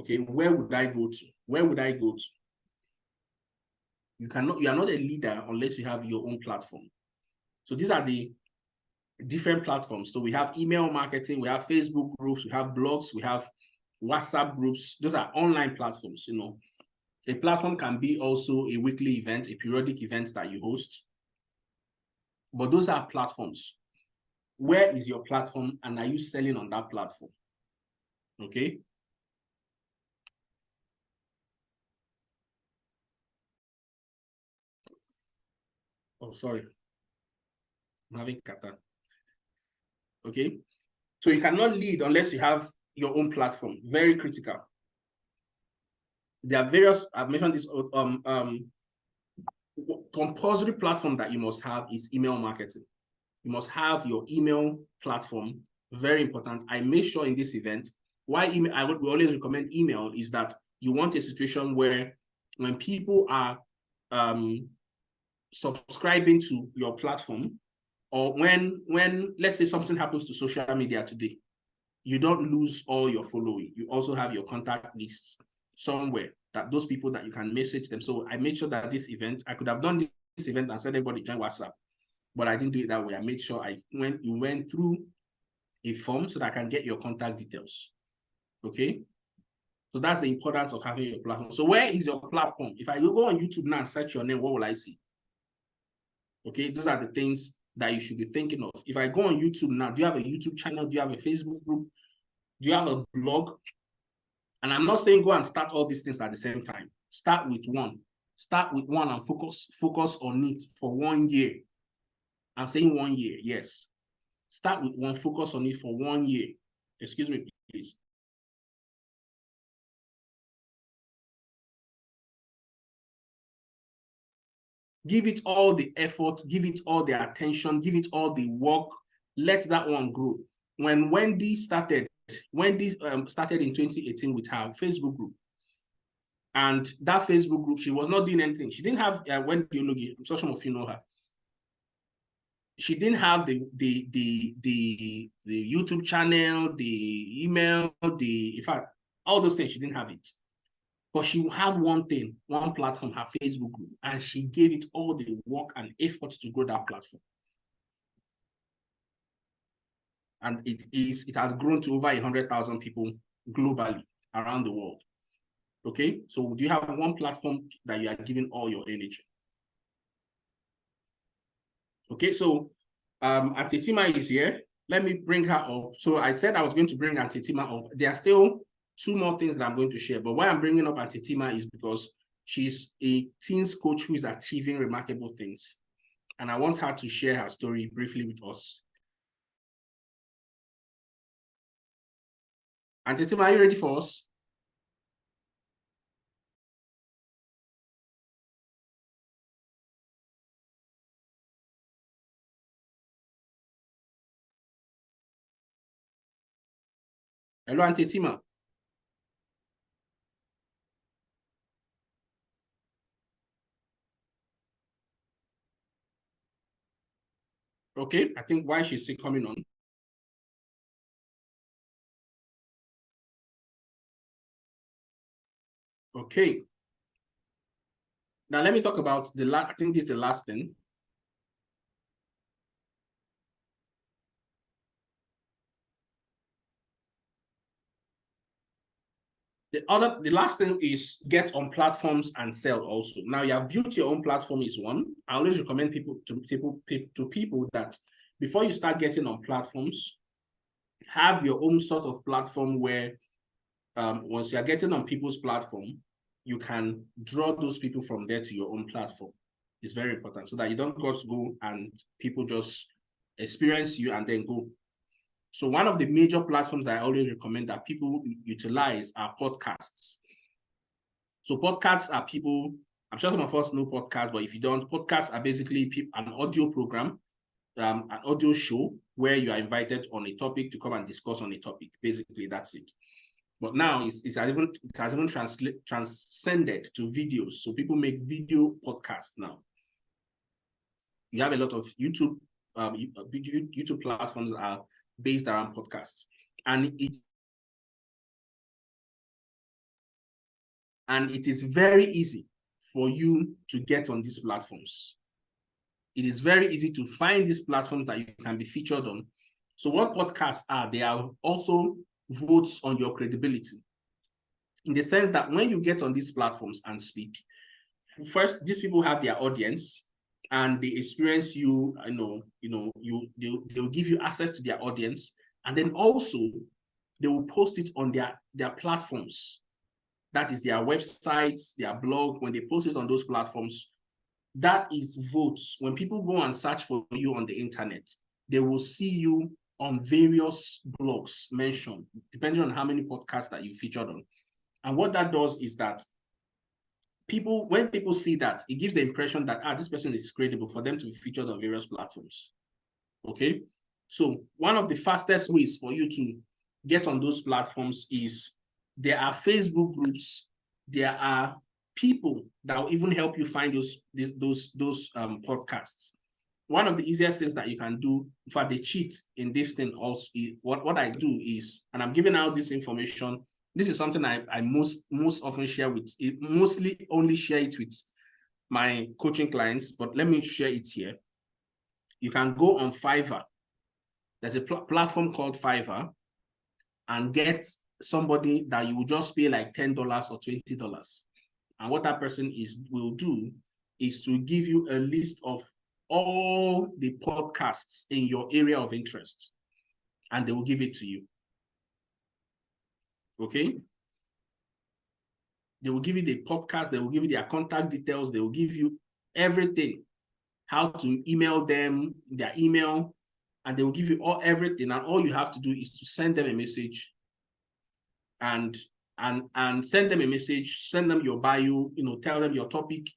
Okay, where would I go to? Where would I go to? You are not a leader unless you have your own platform. So these are the different platforms. So we have email marketing, we have Facebook groups, we have blogs, we have WhatsApp groups. Those are online platforms. A platform can be also a weekly event, a periodic event that you host. But those are platforms. Where is your platform, and are you selling on that platform? Okay. Oh, sorry. I'm having kata. Okay. So you cannot lead unless you have your own platform. Very critical. There are various, I've mentioned this, compulsory platform that you must have is email marketing. You must have your email platform. Very important. I make sure in this event, why email, we always recommend email, is that you want a situation where when people are subscribing to your platform, or when let's say something happens to social media today, you don't lose all your following. You also have your contact lists somewhere, that those people that you can message them. So I made sure that this event, I could have done this event and said everybody join WhatsApp, but I didn't do it that way. I made sure you went through a form so that I can get your contact details. Okay. So that's the importance of having your platform. So where is your platform? If I go on YouTube now and search your name, what will I see? Okay, those are the things that you should be thinking of. If I go on YouTube now, do you have a YouTube channel? Do you have a Facebook group? Do you have a blog? And I'm not saying go and start all these things at the same time. Start with one. Start with one and focus on it for 1 year. I'm saying 1 year, yes. Start with one, focus on it for 1 year. Excuse me, please. Give it all the effort, give it all the attention, give it all the work. Let that one grow. When Wendy started in 2018 with her Facebook group, and that Facebook group, she was not doing anything. She didn't have Wendy Ologi. I'm sure some of you know her. She didn't have the YouTube channel, the email, in fact, all those things, she didn't have it. But she had one thing, one platform, her Facebook group, and she gave it all the work and effort to grow that platform. And it has grown to over 100,000 people globally around the world. Okay, so do you have one platform that you are giving all your energy? Okay, so Auntie Tima is here. Let me bring her up. So I said I was going to bring Auntie Tima up. There are still two more things that I'm going to share, but why I'm bringing up Auntie Tima is because she's a teens coach who is achieving remarkable things. And I want her to share her story briefly with us. Auntie Tima, are you ready for us? Hello, Auntie Tima. Okay, I think why she's still coming on. Okay. Now let me talk about the last, I think this is the last thing. The last thing is get on platforms and sell also. Now you have built your own platform is one. I always recommend people that before you start getting on platforms, have your own sort of platform where once you're getting on people's platform, you can draw those people from there to your own platform. It's very important so that you don't just go and people just experience you and then go. So one of the major platforms that I always recommend that people utilize are podcasts. So podcasts are people, I'm sure some of us know podcasts, but if you don't, podcasts are basically an audio program, an audio show where you are invited on a topic to come and discuss on a topic. Basically, that's it. But now it has even transcended to videos. So people make video podcasts now. You have a lot of YouTube platforms that are based around podcasts, and it is very easy for you to get on these platforms. It is very easy to find these platforms that you can be featured on. So what podcasts are, they are also votes on your credibility, in the sense that when you get on these platforms and speak, first, these people have their audience and they experience you, they'll give you access to their audience. And then also they will post it on their platforms. That is their websites, their blog. When they post it on those platforms, that is votes. When people go and search for you on the internet, they will see you on various blogs mentioned, depending on how many podcasts that you featured on. And what that does is that when people see that, it gives the impression that this person is credible for them to be featured on various platforms. Okay, so one of the fastest ways for you to get on those platforms is there are Facebook groups, there are people that will even help you find those podcasts. One of the easiest things that you can do, in fact, the cheat in this thing also, what I do is, and I'm giving out this information. This is something I most often share with, mostly only share it with my coaching clients, but let me share it here. You can go on Fiverr. There's a platform called Fiverr, and get somebody that you will just pay like $10 or $20. And what that person will do is to give you a list of all the podcasts in your area of interest, and they will give it to you. Okay? They will give you the podcast, they will give you their contact details, they will give you everything, how to email them, their email, and they will give you everything. And all you have to do is to send them a message and send them a message, send them your bio, tell them your topic,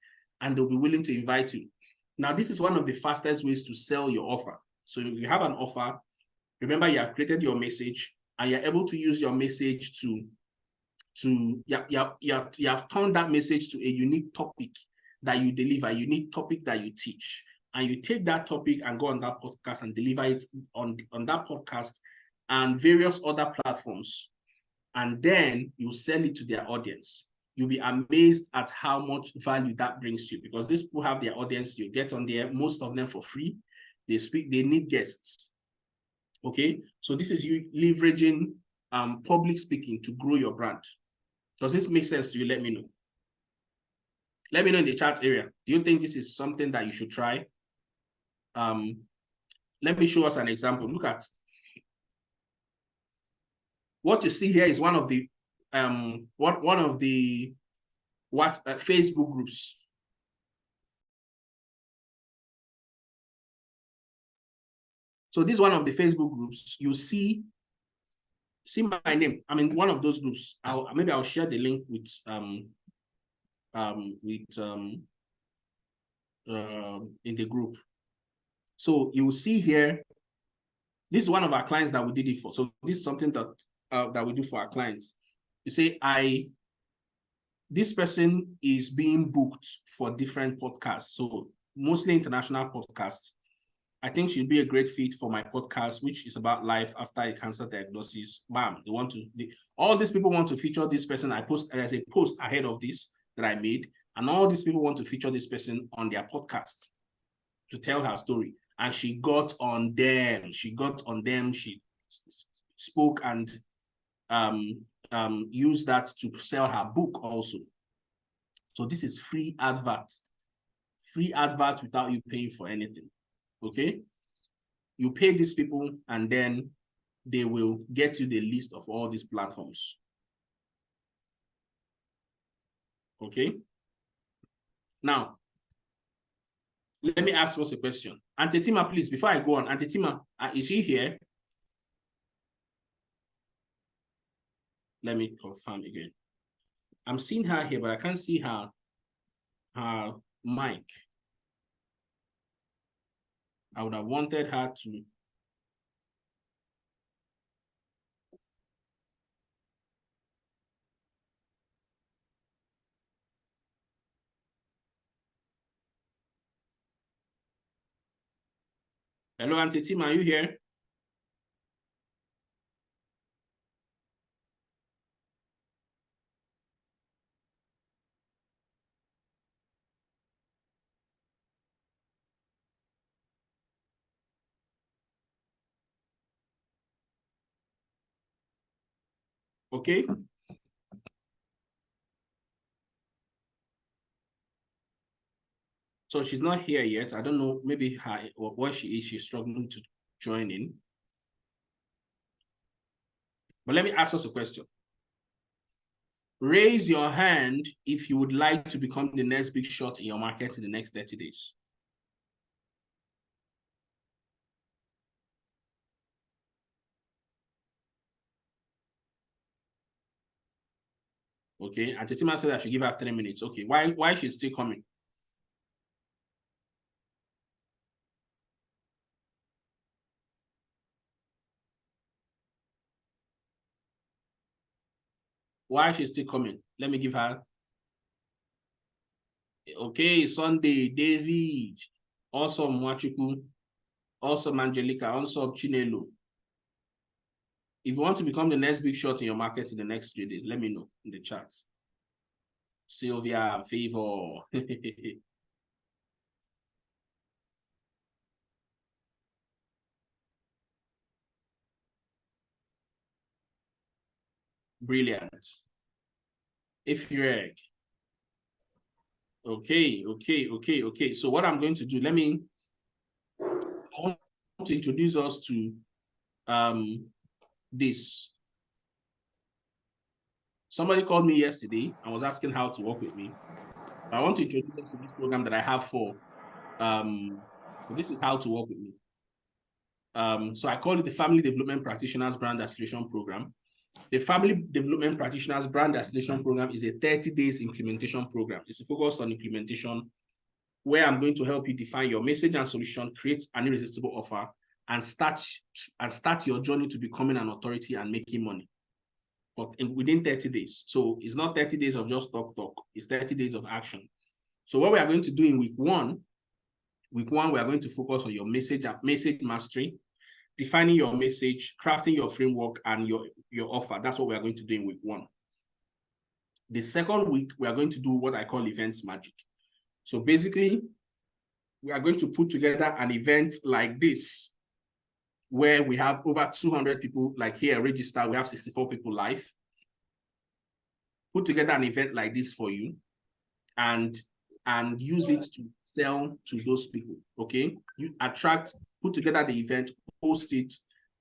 and they'll be willing to invite you. Now, this is one of the fastest ways to sell your offer. So if you have an offer, remember you have created your message, and you're able to use your message you have turned that message to a unique topic that you deliver, a unique topic that you teach. And you take that topic and go on that podcast and deliver it on that podcast and various other platforms. And then you sell it to their audience. You'll be amazed at how much value that brings to you, because these people have their audience. You get on there, most of them for free. They need guests. Okay, so this is you leveraging public speaking to grow your brand. Does this make sense to you? Let me know. Let me know in the chat area. Do you think this is something that you should try? Let me show us an example. Look at what you see here is one of the Facebook groups. So this is one of the Facebook groups. You see my name. I'm in one of those groups. Maybe I'll share the link with in the group. So you will see here, this is one of our clients that we did it for. So this is something that that we do for our clients. You say, this person is being booked for different podcasts. So mostly international podcasts. I think she'll be a great fit for my podcast, which is about life after a cancer diagnosis. Bam, all these people want to feature this person. There's a post ahead of this that I made, and all these people want to feature this person on their podcast to tell her story. And she got on them. She spoke and used that to sell her book also. So this is free advert without you paying for anything. Okay, you pay these people and then they will get you the list of all these platforms. Okay, now let me ask us a question. Auntie Tima, please, before I go on, Auntie Tima, is she here? Let me confirm again. I'm seeing her here, but I can't see her mic. I would have wanted her to. Hello, Auntie Tim, are you here? Okay. So she's not here yet. I don't know, maybe where she is, she's struggling to join in. But let me ask us a question. Raise your hand if you would like to become the next big shot in your market in the next 30 days. Okay, and Tetima said I should give her 3 minutes. Okay, why she's still coming? Why she's still coming? Let me give her. Okay, Sunday, David, awesome Mwachuku, awesome Angelica, awesome Chinelo. If you want to become the next big shot in your market in the next 3 days, let me know in the chats. Sylvia, Favor. Brilliant. If you're okay. So what I'm going to do, I want to introduce us to this. Somebody called me yesterday and was asking how to work with me. I want to introduce us to this program that I have for this is how to work with me. So I call it the Family Development Practitioners Brand Acceleration Program. The Family Development Practitioners Brand Acceleration Program is a 30 days implementation program. It's focused on implementation, where I'm going to help you define your message and solution, create an irresistible offer, and start your journey to becoming an authority and making money within 30 days. So it's not 30 days of just talk, it's 30 days of action. So what we are going to do in week one, we are going to focus on your message mastery, defining your message, crafting your framework, and your offer. That's what we are going to do in week one. The second week, we are going to do what I call events magic. So basically, we are going to put together an event like this, where we have over 200 people, like here, registered. We have 64 people live. put together an event like this for you and use it to sell to those people. Okay, you put together the event, post it,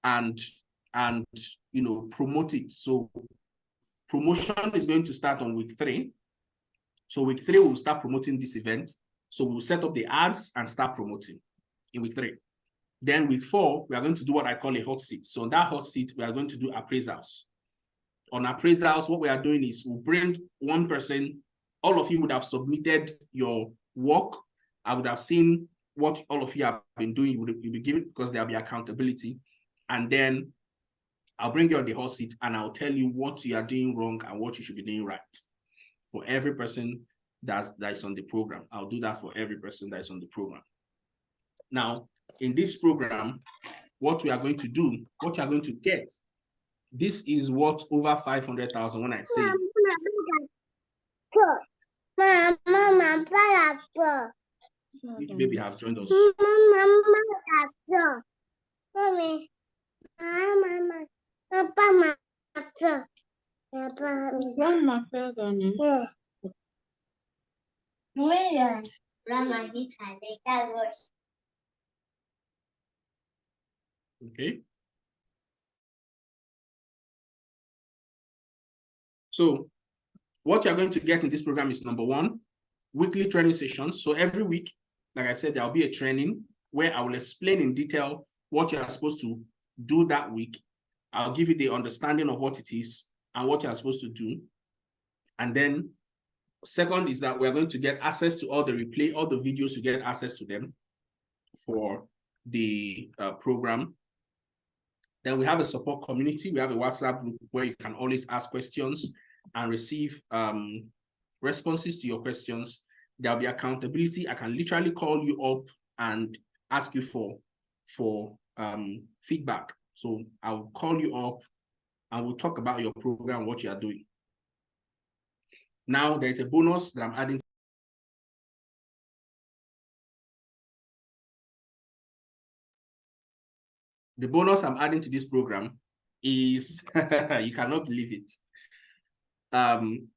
and promote it. So promotion is going to start on week 3. So week 3 we'll start promoting this event. So we'll set up the ads and start promoting in week 3. Then week 4 we are going to do what I call a hot seat. So on that hot seat we are going to do appraisals. On appraisals, what we are doing is we'll bring one person. All of you would have submitted your work. I would have seen what all of you have been doing. You'll be given, because there'll be accountability. And then I'll bring you on the hot seat and I'll tell you what you are doing wrong and what you should be doing right. For every person that is on the program, I'll do that for every person that is on the program. Now, in this program, what we are going to do, what you are going to get, this is worth over 500,000 when I say. Which baby have joined us? Okay. So what you're going to get in this program is, number 1, weekly training sessions. So every week, like I said, there'll be a training where I will explain in detail what you are supposed to do that week. I'll give you the understanding of what it is and what you are supposed to do. And then second is that we're going to get access to all the replay, all the videos, you get access to them for the program. Then we have a support community. We have a WhatsApp group where you can always ask questions and receive responses to your questions. There'll be accountability. I can literally call you up and ask you for feedback. So I'll call you up and we'll talk about your program, what you are doing. Now there's a bonus that I'm adding. The bonus I'm adding to this program is, you cannot believe it.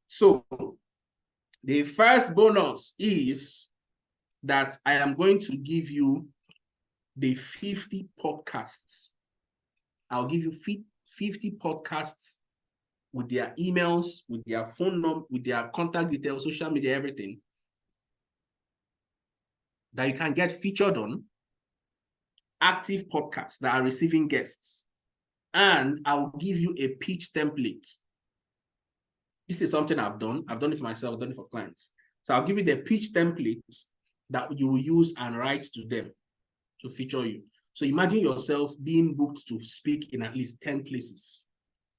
So the first bonus is that I am going to give you the 50 podcasts. I'll give you 50 podcasts with their emails, with their phone number, with their contact details, social media, everything, that you can get featured on, active podcasts that are receiving guests. And I will give you a pitch template. This is something I've done. I've done it for myself, I've done it for clients. So I'll give you the pitch templates that you will use and write to them to feature you. So imagine yourself being booked to speak in at least 10 places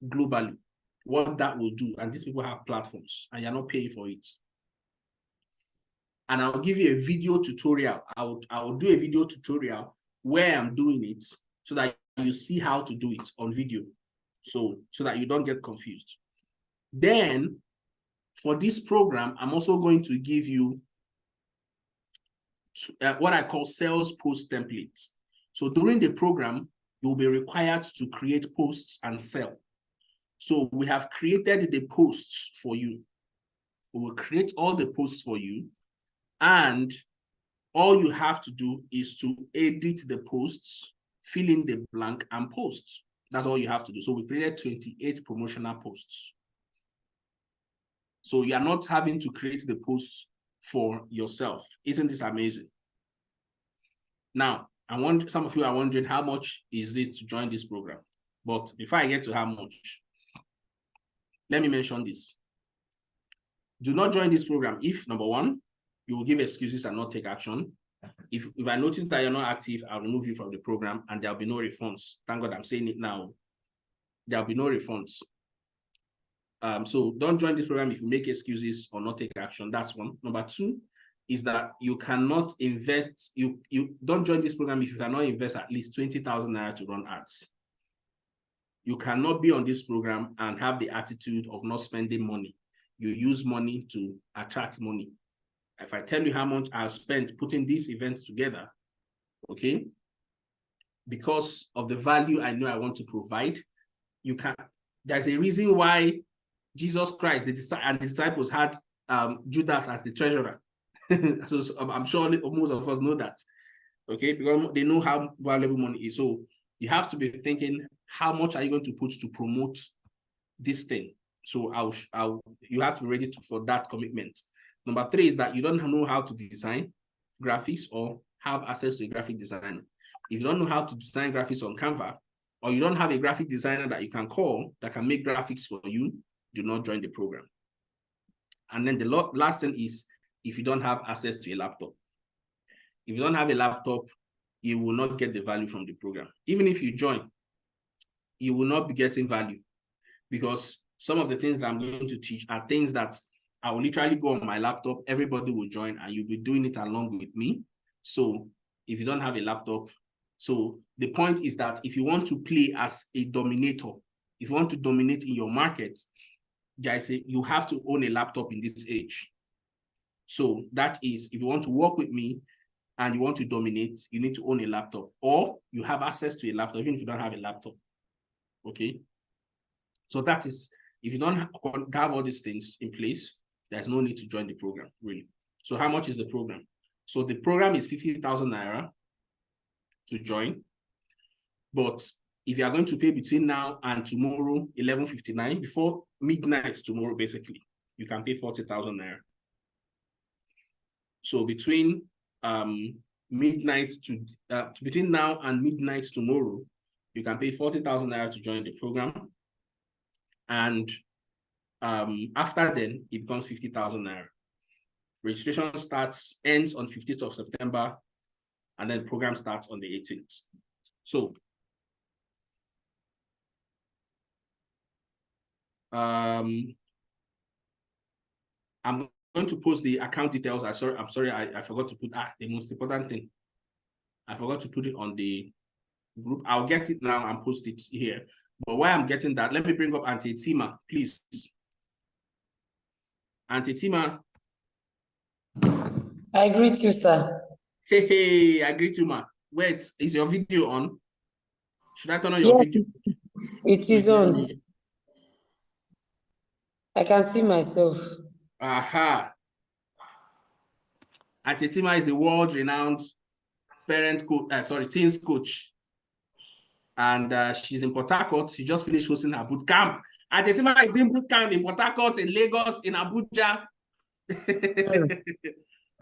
globally, what that will do. And these people have platforms and you're not paying for it. And I'll give you a video tutorial. I will do a video tutorial where I'm doing it so that you see how to do it on video. So that you don't get confused. Then for this program, I'm also going to give you what I call sales post templates. So during the program, you'll be required to create posts and sell. So we have created the posts for you. We will create all the posts for you. And all you have to do is to edit the posts, fill in the blank, and post. That's all you have to do. So we created 28 promotional posts. So you are not having to create the posts for yourself. Isn't this amazing? Now, some of you are wondering how much is it to join this program? But before I get to how much, let me mention this. Do not join this program if, number 1, you will give excuses and not take action. If I notice that you're not active, I'll remove you from the program and there'll be no refunds. Thank God I'm saying it now. There'll be no refunds. So don't join this program if you make excuses or not take action. That's one. Number 2 is that you cannot invest. You don't join this program if you cannot invest at least 20,000 naira to run ads. You cannot be on this program and have the attitude of not spending money. You use money to attract money. If I tell you how much I've spent putting this event together, okay, because of the value I know I want to provide, there's a reason why Jesus Christ, the disciples had Judas as the treasurer. So I'm sure most of us know that. Okay, because they know how valuable money is. So you have to be thinking, how much are you going to put to promote this thing? So you have to be ready for that commitment. Number 3 is that you don't know how to design graphics or have access to a graphic designer. If you don't know how to design graphics on Canva, or you don't have a graphic designer that you can call that can make graphics for you, do not join the program. And then the last thing is, if you don't have access to a laptop. If you don't have a laptop, you will not get the value from the program. Even if you join, you will not be getting value, because some of the things that I'm going to teach are things that I will literally go on my laptop, everybody will join, and you'll be doing it along with me. So if you don't have a laptop, so the point is that if you want to play as a dominator, if you want to dominate in your market, guys, you have to own a laptop in this age. So that is, if you want to work with me and you want to dominate, you need to own a laptop, or you have access to a laptop, even if you don't have a laptop. Okay. So that is, if you don't have all these things in place, there's no need to join the program, really. So how much is the program? So the program is 50,000 naira to join. But if you are going to pay between now and tomorrow, 11:59, before midnight tomorrow, basically, you can pay 40,000 naira. So between midnight between now and midnight tomorrow, you can pay 40,000 naira to join the program. And after then, it becomes 50,000 naira. Registration ends on 15th of September, and then the program starts on the 18th. So I'm going to post the account details. I'm sorry, I forgot to put the most important thing. I forgot to put it on the group. I'll get it now and post it here. But while I'm getting that, let me bring up Auntie Tima, please. Auntie Tima. I greet you, sir. Hey, I greet you, ma. Wait, is your video on? Should I turn on your video? It is on. I can see myself. Aha. Auntie Tima is the world-renowned teens coach. And she's in Port Harcourt. She just finished hosting her boot camp. Auntie Tima is doing boot camp in Port Harcourt, in Lagos, in Abuja.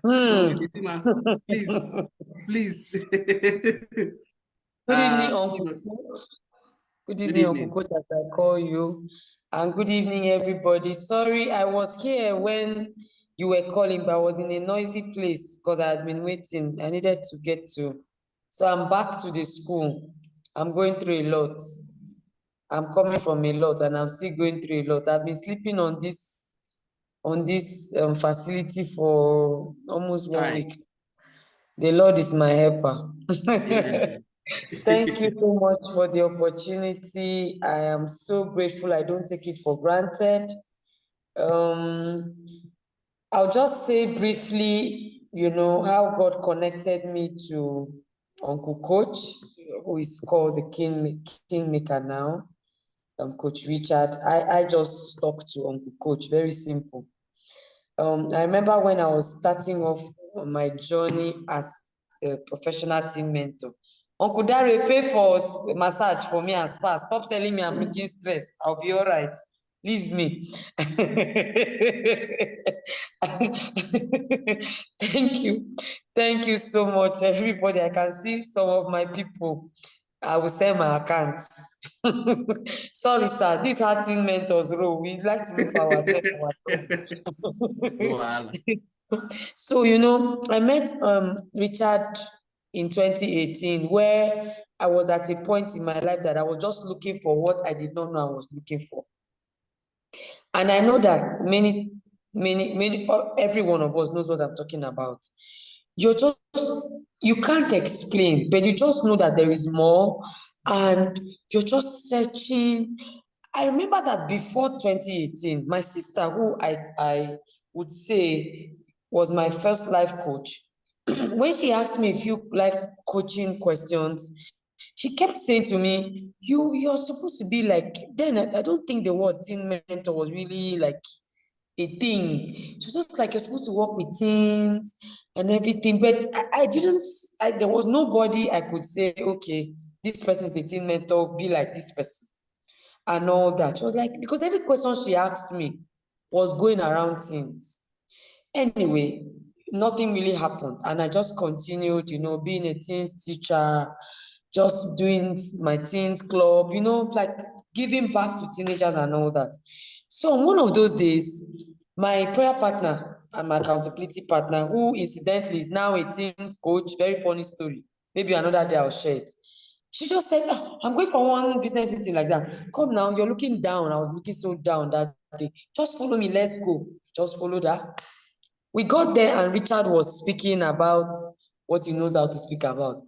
So, Auntie Tima, please. Good evening, Uncle Coach. Good evening, Uncle Coach, as I call you. And good evening, everybody. Sorry, I was here when you were calling, but I was in a noisy place because I had been waiting. I needed to get to. So I'm back to the school. I'm going through a lot. I'm coming from a lot, and I'm still going through a lot. I've been sleeping on this facility for almost 1 week. The Lord is my helper. Thank you so much for the opportunity. I am so grateful. I don't take it for granted. I'll just say briefly, how God connected me to Uncle Coach, who is called the Kingmaker now, Coach Richard. I just talk to Uncle Coach, very simple. I remember when I was starting off on my journey as a professional team mentor. Uncle Dare, pay for massage for me and spa. Stop telling me I'm making stress. I'll be all right. Leave me. Thank you. Thank you so much, everybody. I can see some of my people. I will send my account. Sorry, sir. This team mentors role. We like to look for our So, I met Richard in 2018, where I was at a point in my life that I was just looking for what I did not know I was looking for. And I know that many, every one of us knows what I'm talking about. You can't explain, but you just know that there is more, and you're just searching. I remember that before 2018, my sister, who I would say was my first life coach, when she asked me a few life coaching questions, She kept saying to me, you're supposed to be like, then I don't think the word teen mentor was really like a thing. She was just like, you're supposed to work with teens and everything. But there was nobody I could say, okay, this person is a teen mentor, be like this person and all that. She was like, because every question she asked me was going around teens. Anyway, nothing really happened. And I just continued, being a teens teacher, just doing my teens club, like giving back to teenagers and all that. So on one of those days, my prayer partner and my accountability partner, who incidentally is now a teens coach, very funny story. Maybe another day I'll share it. She just said, I'm going for one business meeting like that. Come now, you're looking down. I was looking so down that day. Just follow me, let's go. Just follow that. We got there and Richard was speaking about what he knows how to speak about.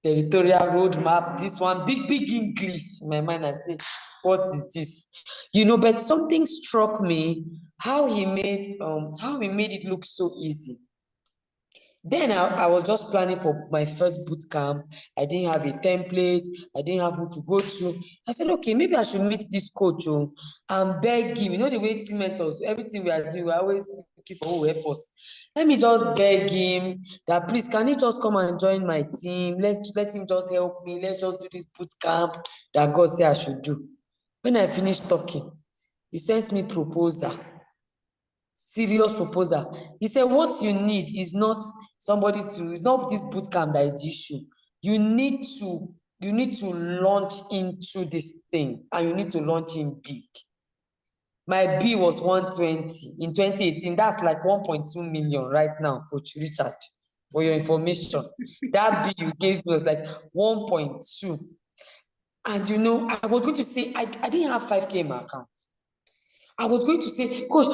Territorial roadmap, this one, big English. In my mind, I say, what is this? But something struck me, how he made it look so easy. Then I was just planning for my first boot camp. I didn't have a template. I didn't have who to go to. I said, okay, maybe I should meet this coach and beg him. The way team mentors, everything we are doing, we're always looking for who will help us. Let me just beg him that, please, can he just come and join my team? Let him just help me. Let's just do this boot camp that God said I should do. When I finished talking, he sent me proposal. Serious proposal. He said, what you need is not it's not this boot camp that is the issue. You need to launch into this thing, and you need to launch in big. My B was 120 in 2018. That's like 1.2 million right now, Coach Richard, for your information. That B you gave me was like 1.2. And I was going to say, I didn't have 5K in my account. I was going to say, Coach,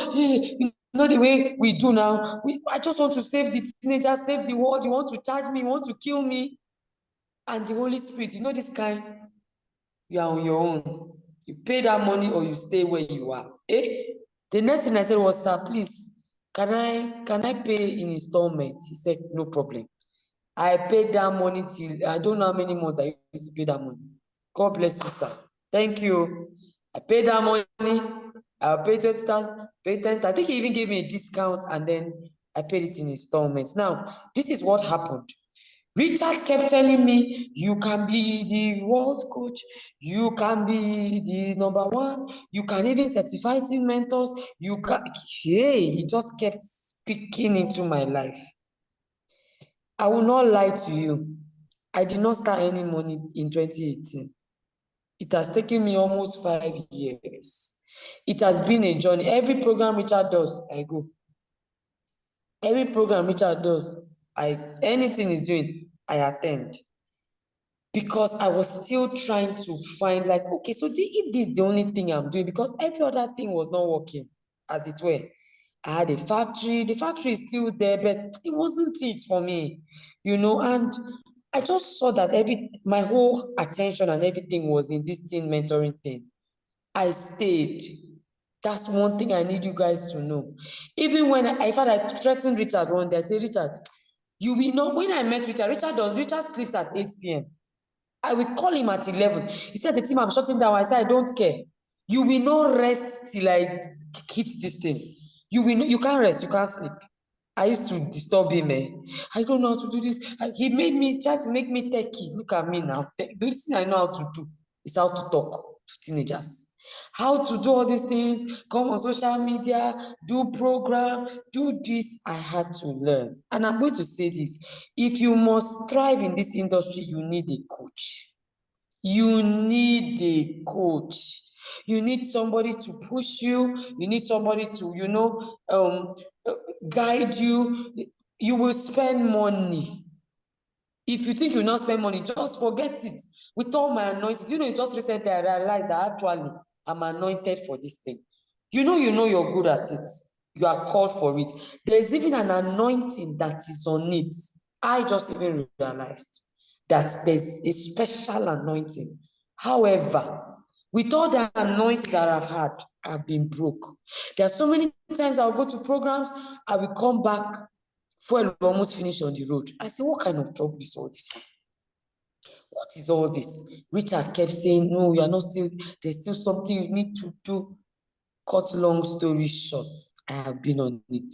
the way we do now, I just want to save the teenagers, save the world. You want to charge me, you want to kill me. And the Holy Spirit, this kind, you are on your own. You pay that money or you stay where you are. The next thing I said was, sir, please, can I pay in installment? He said, no problem. I paid that money till, I don't know how many months I used to pay that money. God bless you, sir. Thank you. I paid that money. I paid 20,000, paid 10,000. I think he even gave me a discount, and then I paid it in installments. Now, this is what happened. Richard kept telling me, you can be the world coach, you can be the number one, you can even certify team mentors, you can. He just kept speaking into my life. I will not lie to you. I did not start any money in 2018. It has taken me almost 5 years. It has been a journey. Every program Richard does, I go. Every program Richard does, anything he's doing, I attend. Because I was still trying to find, like, okay, so if this is the only thing I'm doing, because every other thing was not working, as it were. I had a factory. The factory is still there, but it wasn't it for me, and I just saw that my whole attention and everything was in this teen mentoring thing. I stayed. That's one thing I need you guys to know. Even when I threatened Richard one day, I said, Richard, you will know. When I met Richard sleeps at 8 p.m. I will call him at 11. He said, the team, I'm shutting down. I said, I don't care. You will not rest till I hit this thing. You can't rest, you can't sleep. I used to disturb him. I don't know how to do this. He tried to make me techie. Look at me now. The thing I know how to do is how to talk to teenagers. How to do all these things, come on social media, do program, do this. I had to learn. And I'm going to say this. If you must thrive in this industry, you need a coach. You need a coach. You need somebody to push you. You need somebody to, guide you. You will spend money. If you think you will not spend money, just forget it. With all my anointing, it's just recently I realized that actually I'm anointed for this thing. You know you're good at it. You are called for it. There's even an anointing that is on it. I just even realized that there's a special anointing. However, with all the anointing that I've had, I've been broke. There are so many times I'll go to programs, I will come back, fuel will almost finish on the road. I say, what kind of trouble is all this one? what is all this? Richard kept saying, no, you are not still, there's still something you need to do. Cut long story short, I have been on it.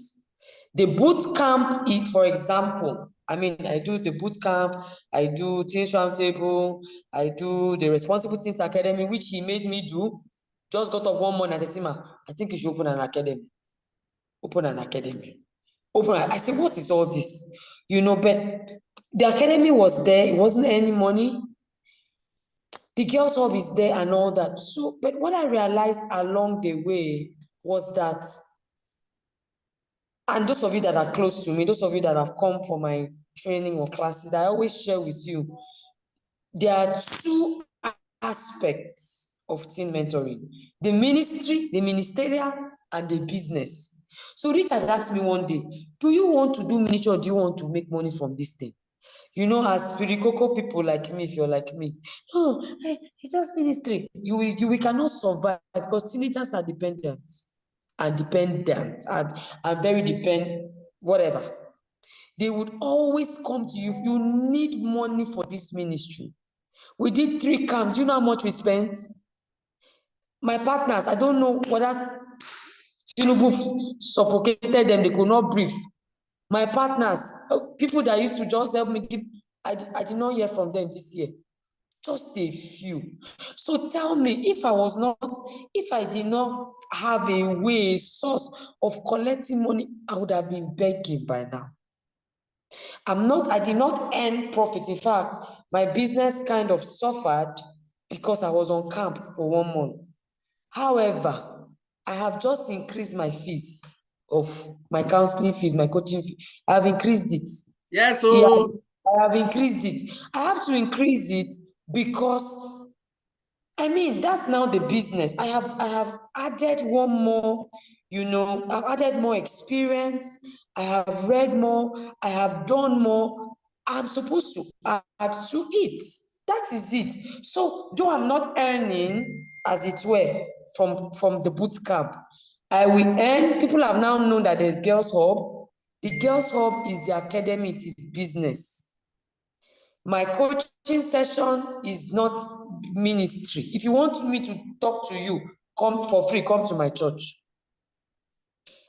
The boot camp, for example, I mean, I do the boot camp, I do Teens Roundtable, I do the Responsible Teens Academy, which he made me do. Just got up one morning at the team, I think you should open an academy. Open an academy. I said, what is all this? You know, but the academy was there, it wasn't any money. The girls' hub is there and all that. So, but what I realized along the way was that, and those of you that are close to me, those of you that have come for my training or classes, I always share with you, there are two aspects of teen mentoring: the ministry, the ministerial, and the business. So Richard asked me one day, do you want to do ministry or do you want to make money from this thing? You know, as spiritual people like me, if you're like me, oh, it's just ministry. We cannot survive because teenagers are dependent and very dependent, whatever. They would always come to you if you need money for this ministry. We did 3 camps. You know how much we spent? My partners, I don't know whether Tinubu suffocated them, they could not breathe. My partners, people that used to just help me, I did not hear from them this year. Just a few. So tell me, if I did not have a source of collecting money, I would have been begging by now. I did not earn profit. In fact, my business kind of suffered because I was on camp for 1 month. However, I have just increased my fees of my counseling fees, my coaching fee. I have increased it. Yes, so I have increased it. I have to increase it because, I mean, that's now the business. I have added one more, you know, I've added more experience. I have read more. I have done more. I'm supposed to add to it. That is it. So though I'm not earning, as it were, from the boot camp, I will earn. People have now known that there's Girls Hub. The Girls Hub is the academy, it is business. My coaching session is not ministry. If you want me to talk to you, come for free, come to my church.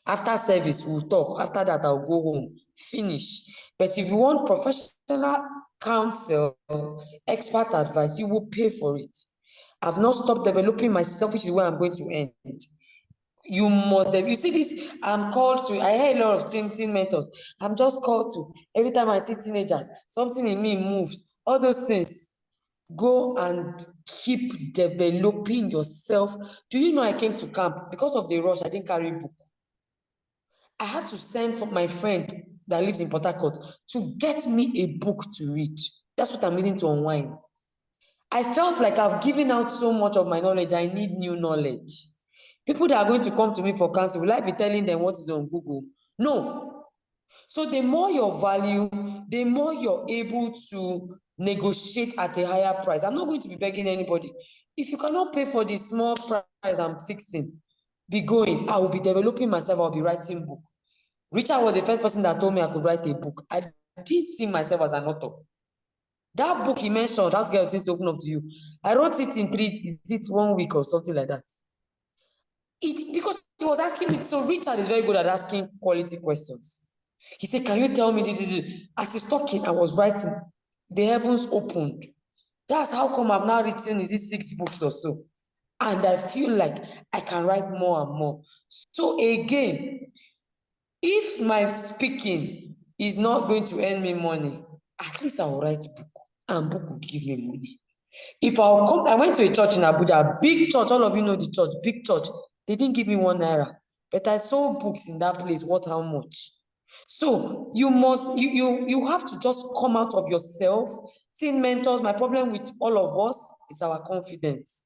After service, we'll talk. After that, I'll go home, finish. But if you want professional counsel, expert advice, you will pay for it. I've not stopped developing myself, which is where I'm going to end. You must, you see this, I'm called to, I hear a lot of teen mentors. I'm just called to, every time I see teenagers, something in me moves, all those things. Go and keep developing yourself. Do you know I came to camp? Because of the rush, I didn't carry a book. I had to send for my friend that lives in Port Harcourt to get me a book to read. That's what I'm using to unwind. I felt like I've given out so much of my knowledge, I need new knowledge. People that are going to come to me for counsel, will I be telling them what is on Google? No. So the more your value, the more you're able to negotiate at a higher price. I'm not going to be begging anybody. If you cannot pay for the small price I'm fixing, be going. I will be developing myself. I'll be writing book. Richard was the first person that told me I could write a book. I didn't see myself as an author. That book he mentioned, That Girl Things to Open Up to You, I wrote it in 1 week or something like that. Because he was asking me, so Richard is very good at asking quality questions. He said, can you tell me? As he's talking, I was writing. The heavens opened. That's how come I've now written, is it 6 books or so? And I feel like I can write more and more. So again, if my speaking is not going to earn me money, at least I'll write book, and book will give me money. If I'll come, I went to a church in Abuja, big church, all of you know the church, big church. They didn't give me 1 naira, but I sold books in that place. What, how much? So you have to just come out of yourself. Teen mentors, my problem with all of us is our confidence.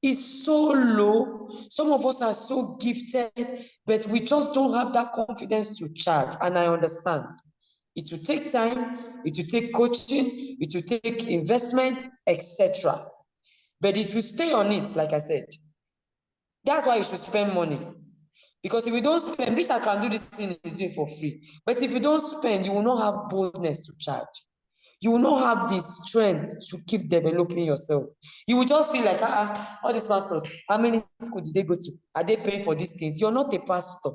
It's so low. Some of us are so gifted, but we just don't have that confidence to charge. And I understand. It will take time, it will take coaching, it will take investment, etc. But if you stay on it, like I said, that's why you should spend money. Because if you don't spend, Richard can do this thing he's doing for free. But if you don't spend, you will not have boldness to charge. you will not have the strength to keep developing yourself. You will just feel like, all these pastors, how many schools did they go to? Are they paying for these things? You're not a pastor.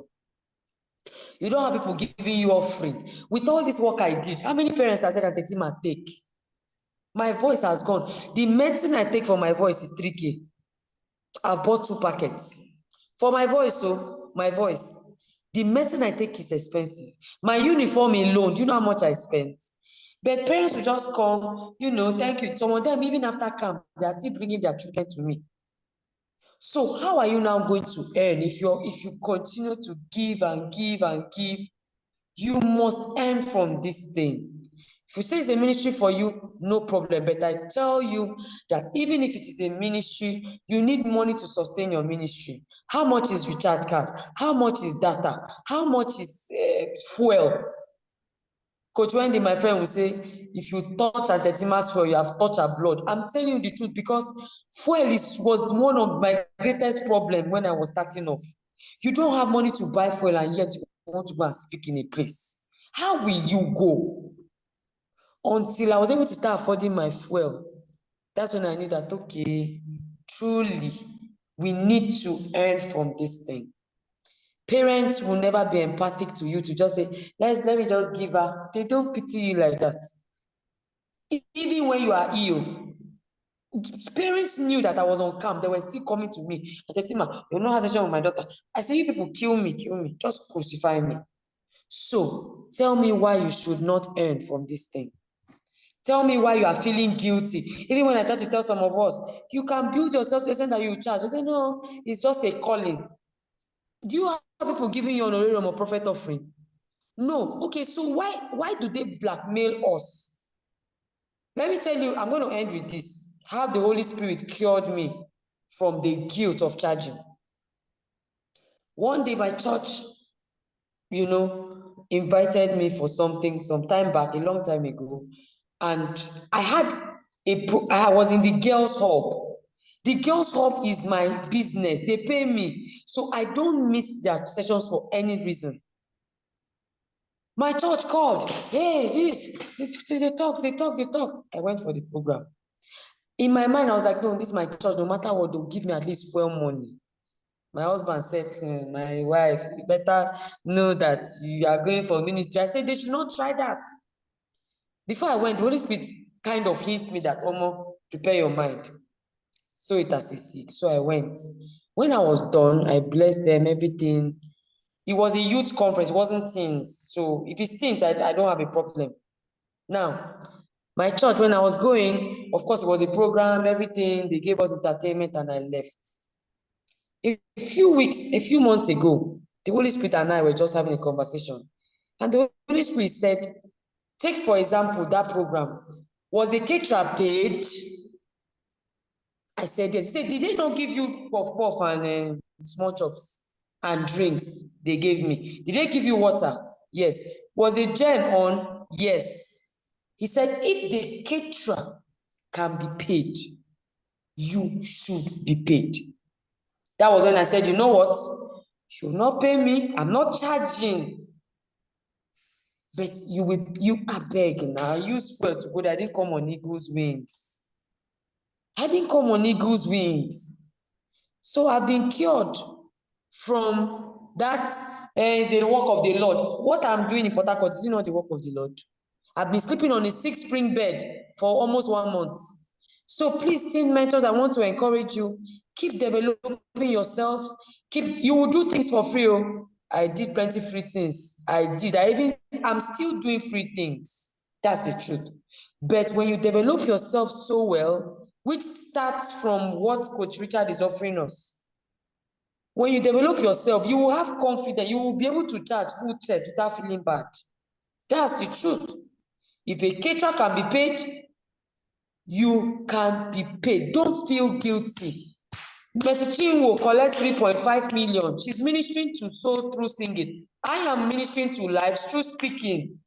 You don't have people giving you offering. With all this work I did, how many parents have said that Tetima take? My voice has gone. The medicine I take for my voice is 3K. I've bought 2 packets. For my voice, so my voice. The medicine I take is expensive. My uniform alone, do you know how much I spent? But parents will just come, thank you. Some of them, even after camp, they are still bringing their children to me. So how are you now going to earn if you continue to give and give and give? You must earn from this thing. If you say it's a ministry for you, no problem. But I tell you that even if it is a ministry, you need money to sustain your ministry. How much is recharge card? How much is data? How much is fuel? Coach Wendy, my friend, will say, if you touch Antetima's fuel, you have touched her blood. I'm telling you the truth because fuel was one of my greatest problems when I was starting off. You don't have money to buy fuel and yet you want to go and speak in a place. How will you go? Until I was able to start affording my fuel, that's when I knew that, okay, truly, we need to earn from this thing. Parents will never be empathic to you to just say, let me just give her. They don't pity you like that. Even when you are ill, parents knew that I was on camp. They were still coming to me. I said, Tima, you know how to with my daughter. I said, you people kill me, just crucify me. So tell me why you should not earn from this thing. Tell me why you are feeling guilty. Even when I try to tell some of us, you can build yourself to a extent that you charge. I say, no, it's just a calling. Do you have people giving you honorarium or prophet offering? No. Okay, so why do they blackmail us? Let me tell you, I'm going to end with this. How the Holy Spirit cured me from the guilt of charging. One day my church, invited me for something some time back, a long time ago. And I was in the girls' hub. The girls' hub is my business. They pay me. So I don't miss their sessions for any reason. My church called. Hey, they talked. I went for the program. In my mind, I was like, no, this is my church. No matter what, they'll give me at least fuel money. My husband said, my wife, you better know that you are going for ministry. I said, they should not try that. Before I went, the Holy Spirit kind of hints me that, prepare your mind. So it as a seed. So I went. When I was done, I blessed them, everything. It was a youth conference, it wasn't teens. So if it's teens, I don't have a problem. Now, my church, when I was going, of course, it was a program, everything. They gave us entertainment and I left. A few months ago, the Holy Spirit and I were just having a conversation. And the Holy Spirit said, take, for example, that program. Was the caterer paid? I said, yes. He said, did they not give you puff and small chops and drinks? They gave me. Did they give you water? Yes. Was the gen on? Yes. He said, if the caterer can be paid, you should be paid. That was when I said, you know what? You will not pay me. I'm not charging. But you are begging now. I used fuel to go there. I didn't come on eagle's wings. So I've been cured from that. Is the work of the Lord. What I'm doing in Port Harcourt is not the work of the Lord. I've been sleeping on a 6-spring bed for almost 1 month. So please, teen mentors, I want to encourage you. Keep developing yourself. You will do things for free. I did plenty free things. I'm still doing free things. That's the truth. But when you develop yourself so well, which starts from what Coach Richard is offering us, when you develop yourself, you will have confidence. You will be able to charge full chest without feeling bad. That's the truth. If a caterer can be paid, you can be paid. Don't feel guilty. Mercy Chinwo collects 3.5 million. She's ministering to souls through singing. I am ministering to lives through speaking.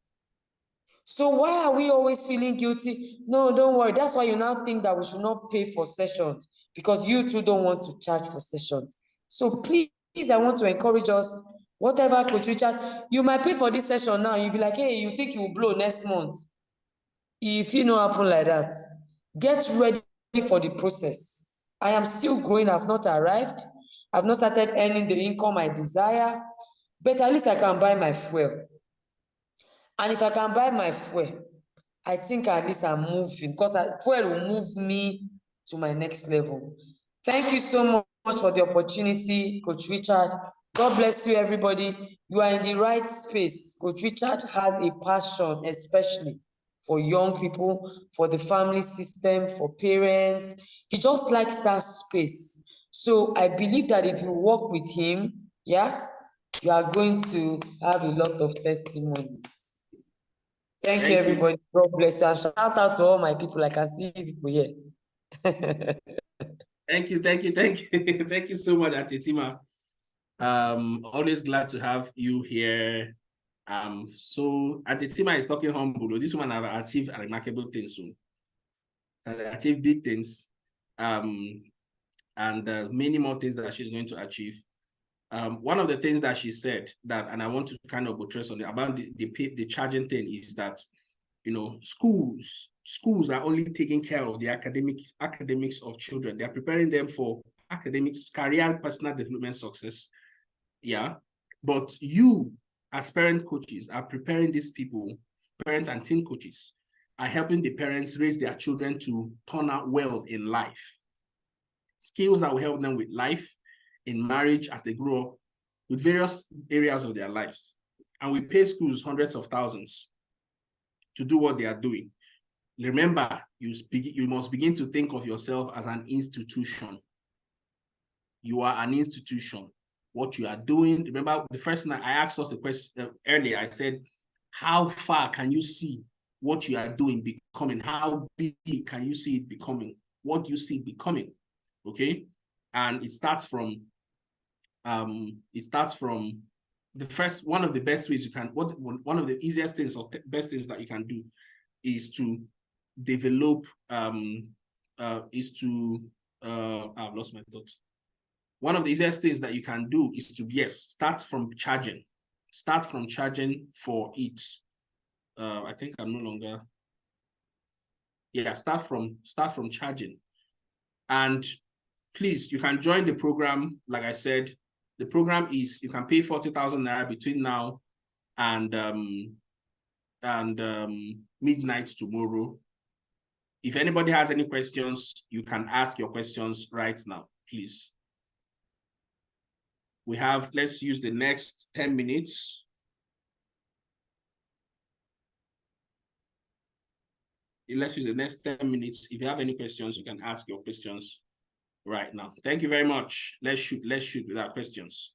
So why are we always feeling guilty? No, don't worry. That's why you now think that we should not pay for sessions, because you too don't want to charge for sessions. So please, I want to encourage us, whatever Coach Richard, you might pay for this session now. You'll be like, hey, you think you will blow next month. if it no happen like that, get ready for the process. I am still growing, I've not arrived, I've not started earning the income I desire, but at least I can buy my fuel. And if I can buy my fuel, I think at least I'm moving, because fuel will move me to my next level. Thank you so much for the opportunity, Coach Richard. God bless you, everybody. You are in the right space. Coach Richard has a passion, especially for young people, for the family system, for parents. He just likes that space. So I believe that if you work with him, yeah, you are going to have a lot of testimonies. Thank you, everybody. God bless you. And shout out to all my people. I can see people here. Thank you. Thank you so much, Auntie Tima. Always glad to have you here. So Auntie Tima is talking humble. This woman have achieved remarkable things soon. Achieved big things. And many more things that she's going to achieve. One of the things that she said that, and I want to kind of buttress on it about the charging thing, is that, you know, schools are only taking care of the academics of children. They are preparing them for academics, career, personal development, success. Yeah, but you as parent coaches are preparing these people, parent and teen coaches, are helping the parents raise their children to turn out well in life. Skills that will help them with life, in marriage, as they grow up, with various areas of their lives. And we pay schools hundreds of thousands to do what they are doing. Remember, you must begin to think of yourself as an institution. You are an institution. What you are doing, remember the first thing I asked us the question earlier, I said, how far can you see what you are doing becoming? How big can you see it becoming? What do you see it becoming? Okay? And it starts from the first, one of the best ways you can, one of the easiest things or best things that you can do is to develop, I've lost my thoughts. One of the easiest things that you can do is to, start from charging. Start from charging for it. I think I'm no longer, start from charging. And please, you can join the program. Like I said, the program is, you can pay 40,000 naira between now and midnight tomorrow. If anybody has any questions, you can ask your questions right now, please. We have, let's use the next 10 minutes. Let's use the next 10 minutes. If you have any questions, you can ask your questions right now. Thank you very much. Let's shoot without questions.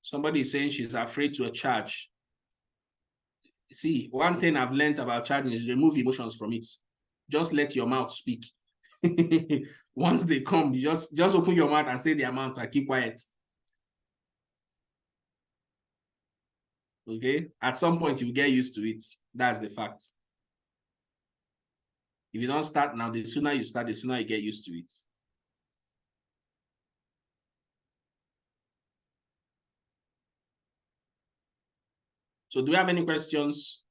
Somebody is saying she's afraid to charge. See, one thing I've learned about charging is remove emotions from it. Just let your mouth speak. Once they come, you just open your mouth and say the amount and keep quiet. Okay? At some point, you get used to it. That's the fact. If you don't start now, the sooner you start, the sooner you get used to it. So do we have any questions?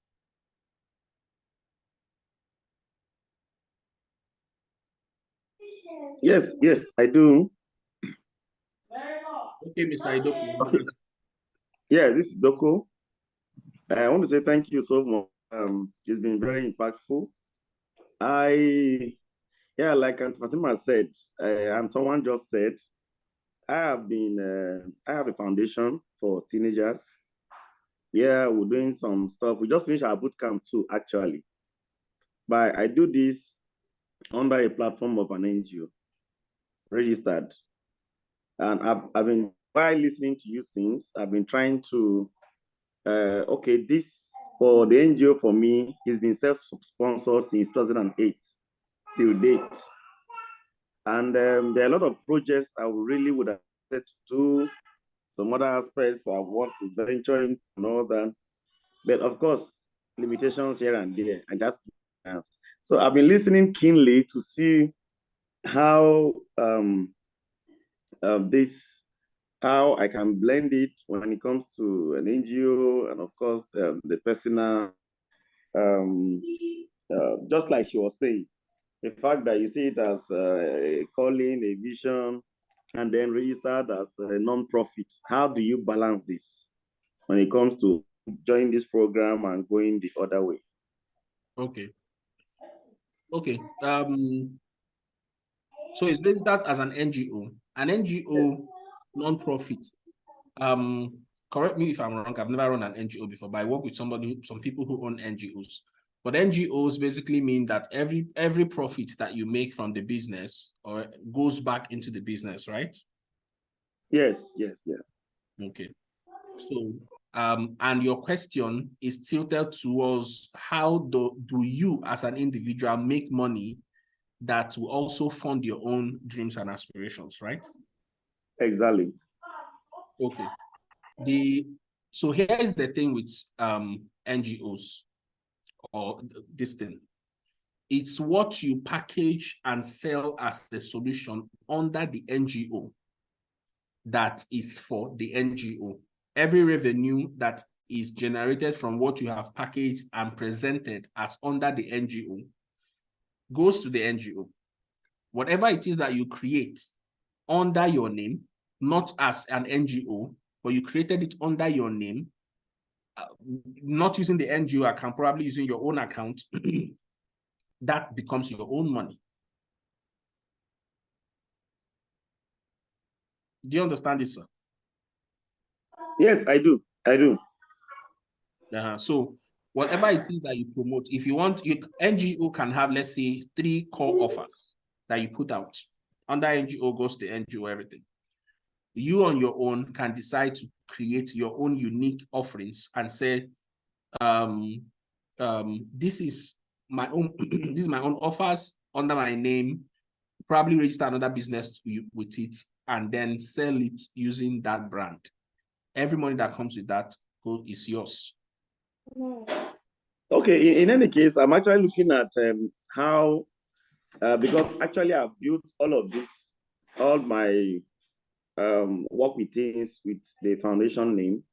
Yes, I do. Okay, Mr. Idoko. Okay. Yeah, this is Doko. I want to say thank you so much. It's been very impactful. Like Aunt Fatima said, and someone just said, I have a foundation for teenagers. Yeah, we're doing some stuff. We just finished our boot camp too, actually. But I do this under a platform of an NGO, registered. And I've been, while listening to you since, I've been trying to, this for the NGO for me, it's been self-sponsored since 2008 till date. And there are a lot of projects I really would have said to do, some other aspects I want to venture in and all that. But of course, limitations here and there, and just so I've been listening keenly to see how this how I can blend it when it comes to an NGO and of course the personal, just like she was saying, the fact that you see it as a calling, a vision, and then registered as a non-profit. How do you balance this when it comes to join this program and going the other way? Okay. Okay. So it's registered as an NGO. An NGO, non-profit. Correct me if I'm wrong. I've never run an NGO before, but I work with some people who own NGOs. But NGOs basically mean that every profit that you make from the business or goes back into the business, right? Yes. Okay. So, and your question is tilted towards how do you as an individual make money that will also fund your own dreams and aspirations, right? Exactly. Okay. So here is the thing with NGOs or this thing. It's what you package and sell as the solution under the NGO that is for the NGO. Every revenue that is generated from what you have packaged and presented as under the NGO goes to the NGO. Whatever it is that you create under your name, not as an NGO, but you created it under your name, not using the NGO account, probably using your own account, that becomes your own money. Do you understand this, sir? Yes, I do. So whatever it is that you promote, if you want, NGO can have, let's say, 3 core offers that you put out. Under NGO goes the NGO, everything. You on your own can decide to create your own unique offerings and say, this is my own, this is my own offers under my name, probably register another business with it, and then sell it using that brand. Every money that comes with that is yours. Okay, in any case, I'm actually looking at how, because actually I've built all of this, all my work with things with the foundation name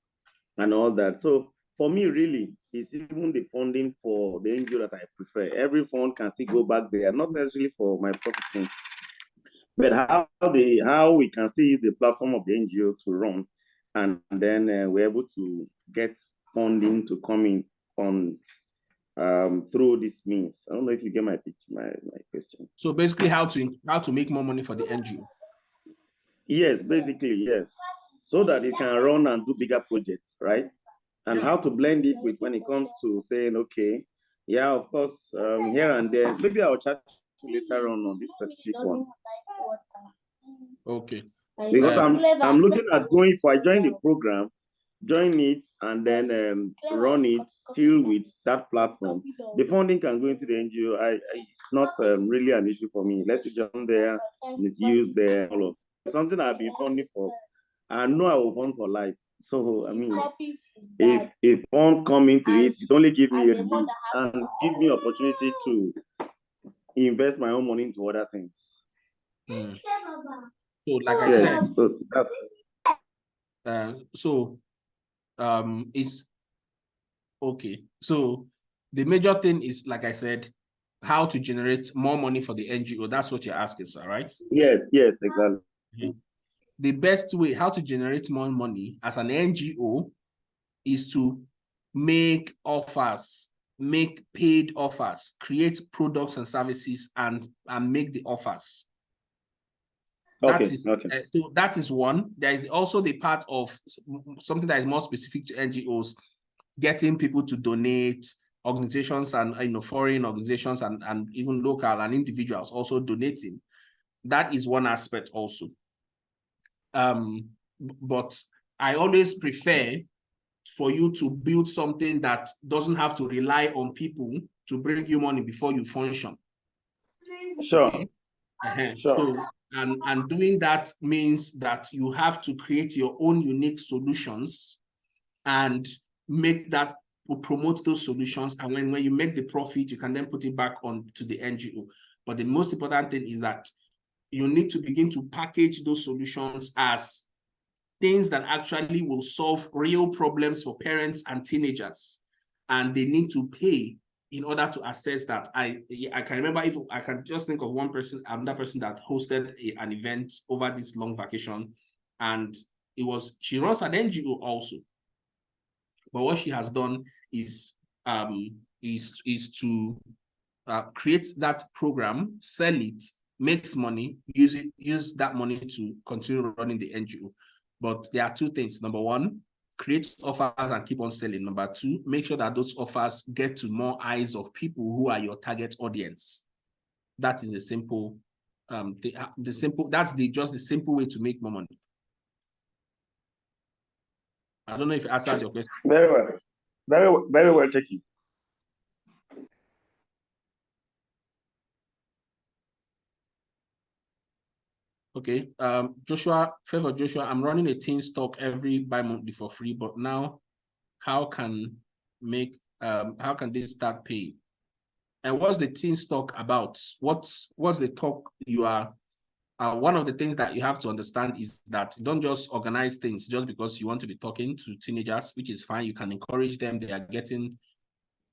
and all that. So for me, really, it's even the funding for the NGO that I prefer. Every fund can still go back there, not necessarily for my profit, but how we can still use the platform of the NGO to run, and then we're able to get funding to come in on through this means. I don't know if you get my question. So basically, how to make more money for the NGO. Yes, basically, yes. So that it can run and do bigger projects, right? And how to blend it with when it comes to saying, okay, yeah, of course, here and there. Maybe I'll chat later on this specific one. Okay. Because I'm looking at going, if I join the program, join it and then run it still with that platform. The funding can go into the NGO. It's not really an issue for me. Let it join there, misuse there, all of something I've been funding for. I know I will fund for life. So I mean, if funds come into it, it only gives me a lead and give me opportunity to invest my own money into other things. So like I said, so that's it's okay. So the major thing is, like I said, how to generate more money for the NGO. That's what you're asking, sir, right? Yes, exactly. The best way how to generate more money as an NGO is to make offers, make paid offers, create products and services, and make the offers. So that is one. There is also the part of something that is more specific to NGOs, getting people to donate, organizations and foreign organizations and even local and individuals also donating. That is one aspect also. But I always prefer for you to build something that doesn't have to rely on people to bring you money before you function. Sure. Okay? Sure. So, and doing that means that you have to create your own unique solutions and make that, promote those solutions. And when you make the profit, you can then put it back on to the NGO. But the most important thing is that you need to begin to package those solutions as things that actually will solve real problems for parents and teenagers, and they need to pay in order to access that. I can remember, if I can just think of one person, another person that hosted an event over this long vacation, and she runs an NGO also. But what she has done is to create that program, sell it, makes money, use that money to continue running the NGO. But there are two things. Number one, create offers and keep on selling. Number two, make sure that those offers get to more eyes of people who are your target audience. That is the simple, that's just the simple way to make more money. I don't know if it answers your question. Very well. Very well taken. Okay, Joshua, I'm running a teen stock every bi-monthly for free, but now how can this start paying? And what's the teen stock about? What's the talk you are? One of the things that you have to understand is that you don't just organize things just because you want to be talking to teenagers, which is fine. You can encourage them, they are getting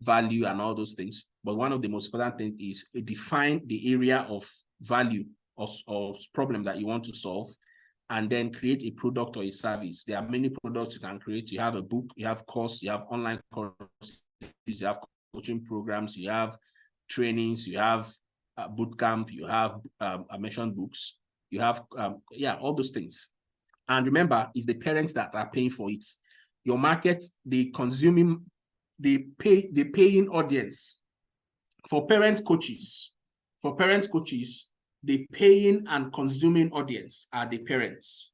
value and all those things. But one of the most important things is define the area of value or problem that you want to solve, and then create a product or a service. There are many products you can create. You have a book, you have course, you have online courses, you have coaching programs, you have trainings, you have boot camp, you have I mentioned books, you have all those things. And remember, it's the parents that are paying for it. Your market, the paying audience. For parent coaches, the paying and consuming audience are the parents.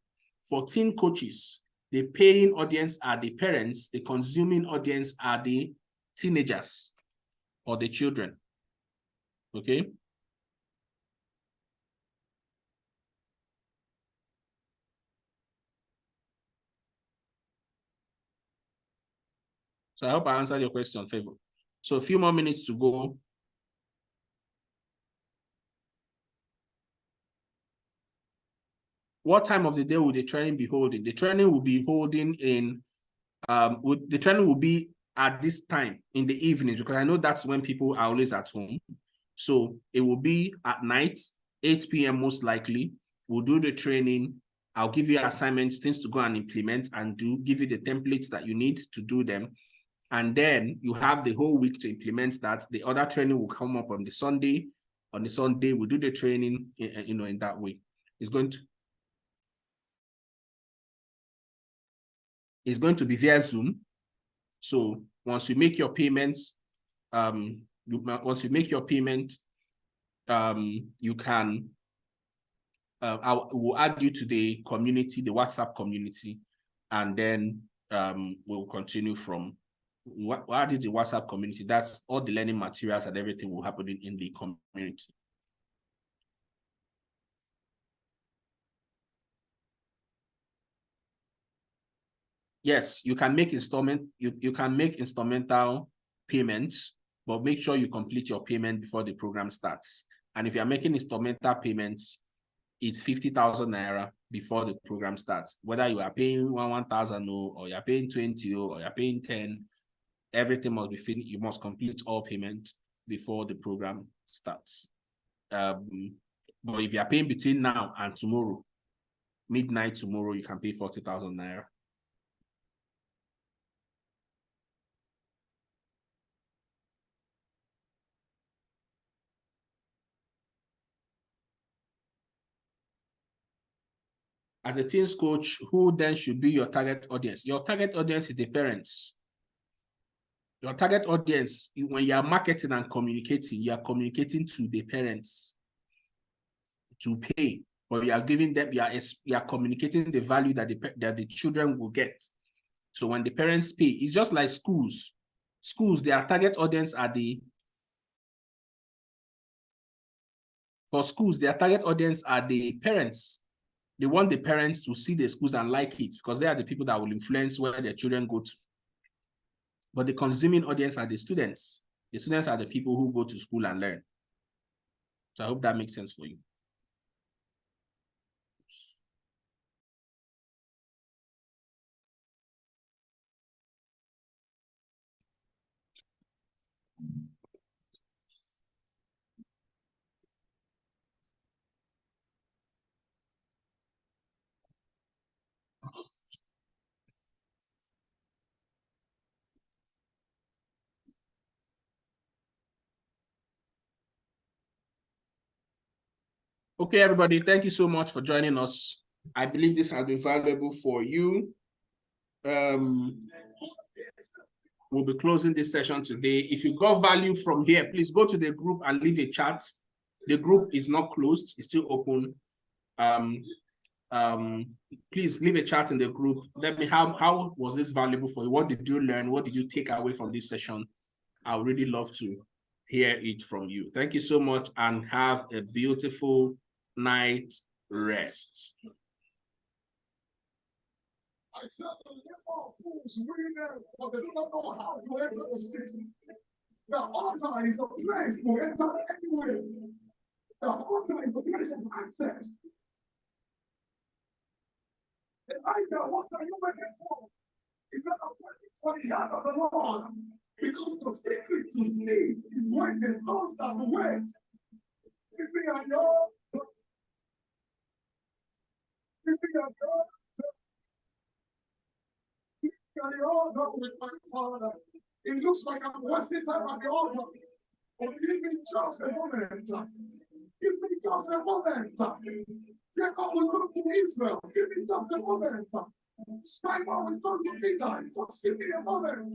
For teen coaches, the paying audience are the parents, the consuming audience are the teenagers or the children. Okay? So I hope I answered your question, Favor. So a few more minutes to go. What time of the day will the training be holding? The training will be holding in, the training will be at this time in the evening, because I know that's when people are always at home. So it will be at night, 8 p.m. most likely. We'll do the training. I'll give you assignments, things to go and implement and give you the templates that you need to do them. And then you have the whole week to implement that. The other training will come up on the Sunday. On the Sunday, we'll do the training, in that way. It's going to be via Zoom. So once you make your payments, you can, we'll add you to the community, the WhatsApp community, and then we'll continue from, we'll add you to the WhatsApp community. That's all the learning materials and everything will happen in the community. Yes, you can make instrumental payments, but make sure you complete your payment before the program starts. And if you're making instrumental payments, it's 50,000 naira before the program starts. Whether you are paying 1,000 or you're paying 20 or you're paying 10, everything must be finished. You must complete all payments before the program starts. But if you're paying between now and tomorrow, midnight tomorrow, you can pay 40,000 naira. As a teens coach, who then should be your target audience? Your target audience is the parents. Your target audience, when you are marketing and communicating, you are communicating to the parents to pay, or you are giving them, you are communicating the value that the children will get. So when the parents pay, it's just like schools. Schools, their target audience are for schools, their target audience are the parents. They want the parents to see the schools and like it, because they are the people that will influence where their children go to. But the consuming audience are the students. The students are the people who go to school and learn. So I hope that makes sense for you. Okay, everybody, thank you so much for joining us. I believe this has been valuable for you. We'll be closing this session today. If you got value from here, please go to the group and leave a chat. The group is not closed, it's still open. Please leave a chat in the group. Let me, how was this valuable for you? What did you learn? What did you take away from this session? I would really love to hear it from you. Thank you so much and have a beautiful night rest. I said the little fools reading, for they do not know how to enter the city. The altar is a place to enter anywhere. The altar is a place of access. Elijah, what are you waiting for? Is that a waiting for the hand of the Lord? Because the secret to sleep is waiting, those that wait. Give me a yard. Give me a yard. At the altar with my father. It looks like I'm wasting time at the altar. But give me just a moment. Give me just a moment. Jacob will come to Israel. Give me just a moment. Simon will come to Peter. Just give me a moment.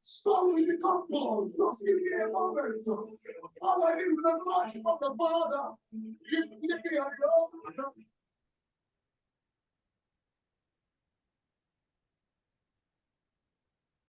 Saul will become Paul. Just give me a moment. All I need is the touch of the Father. Give me a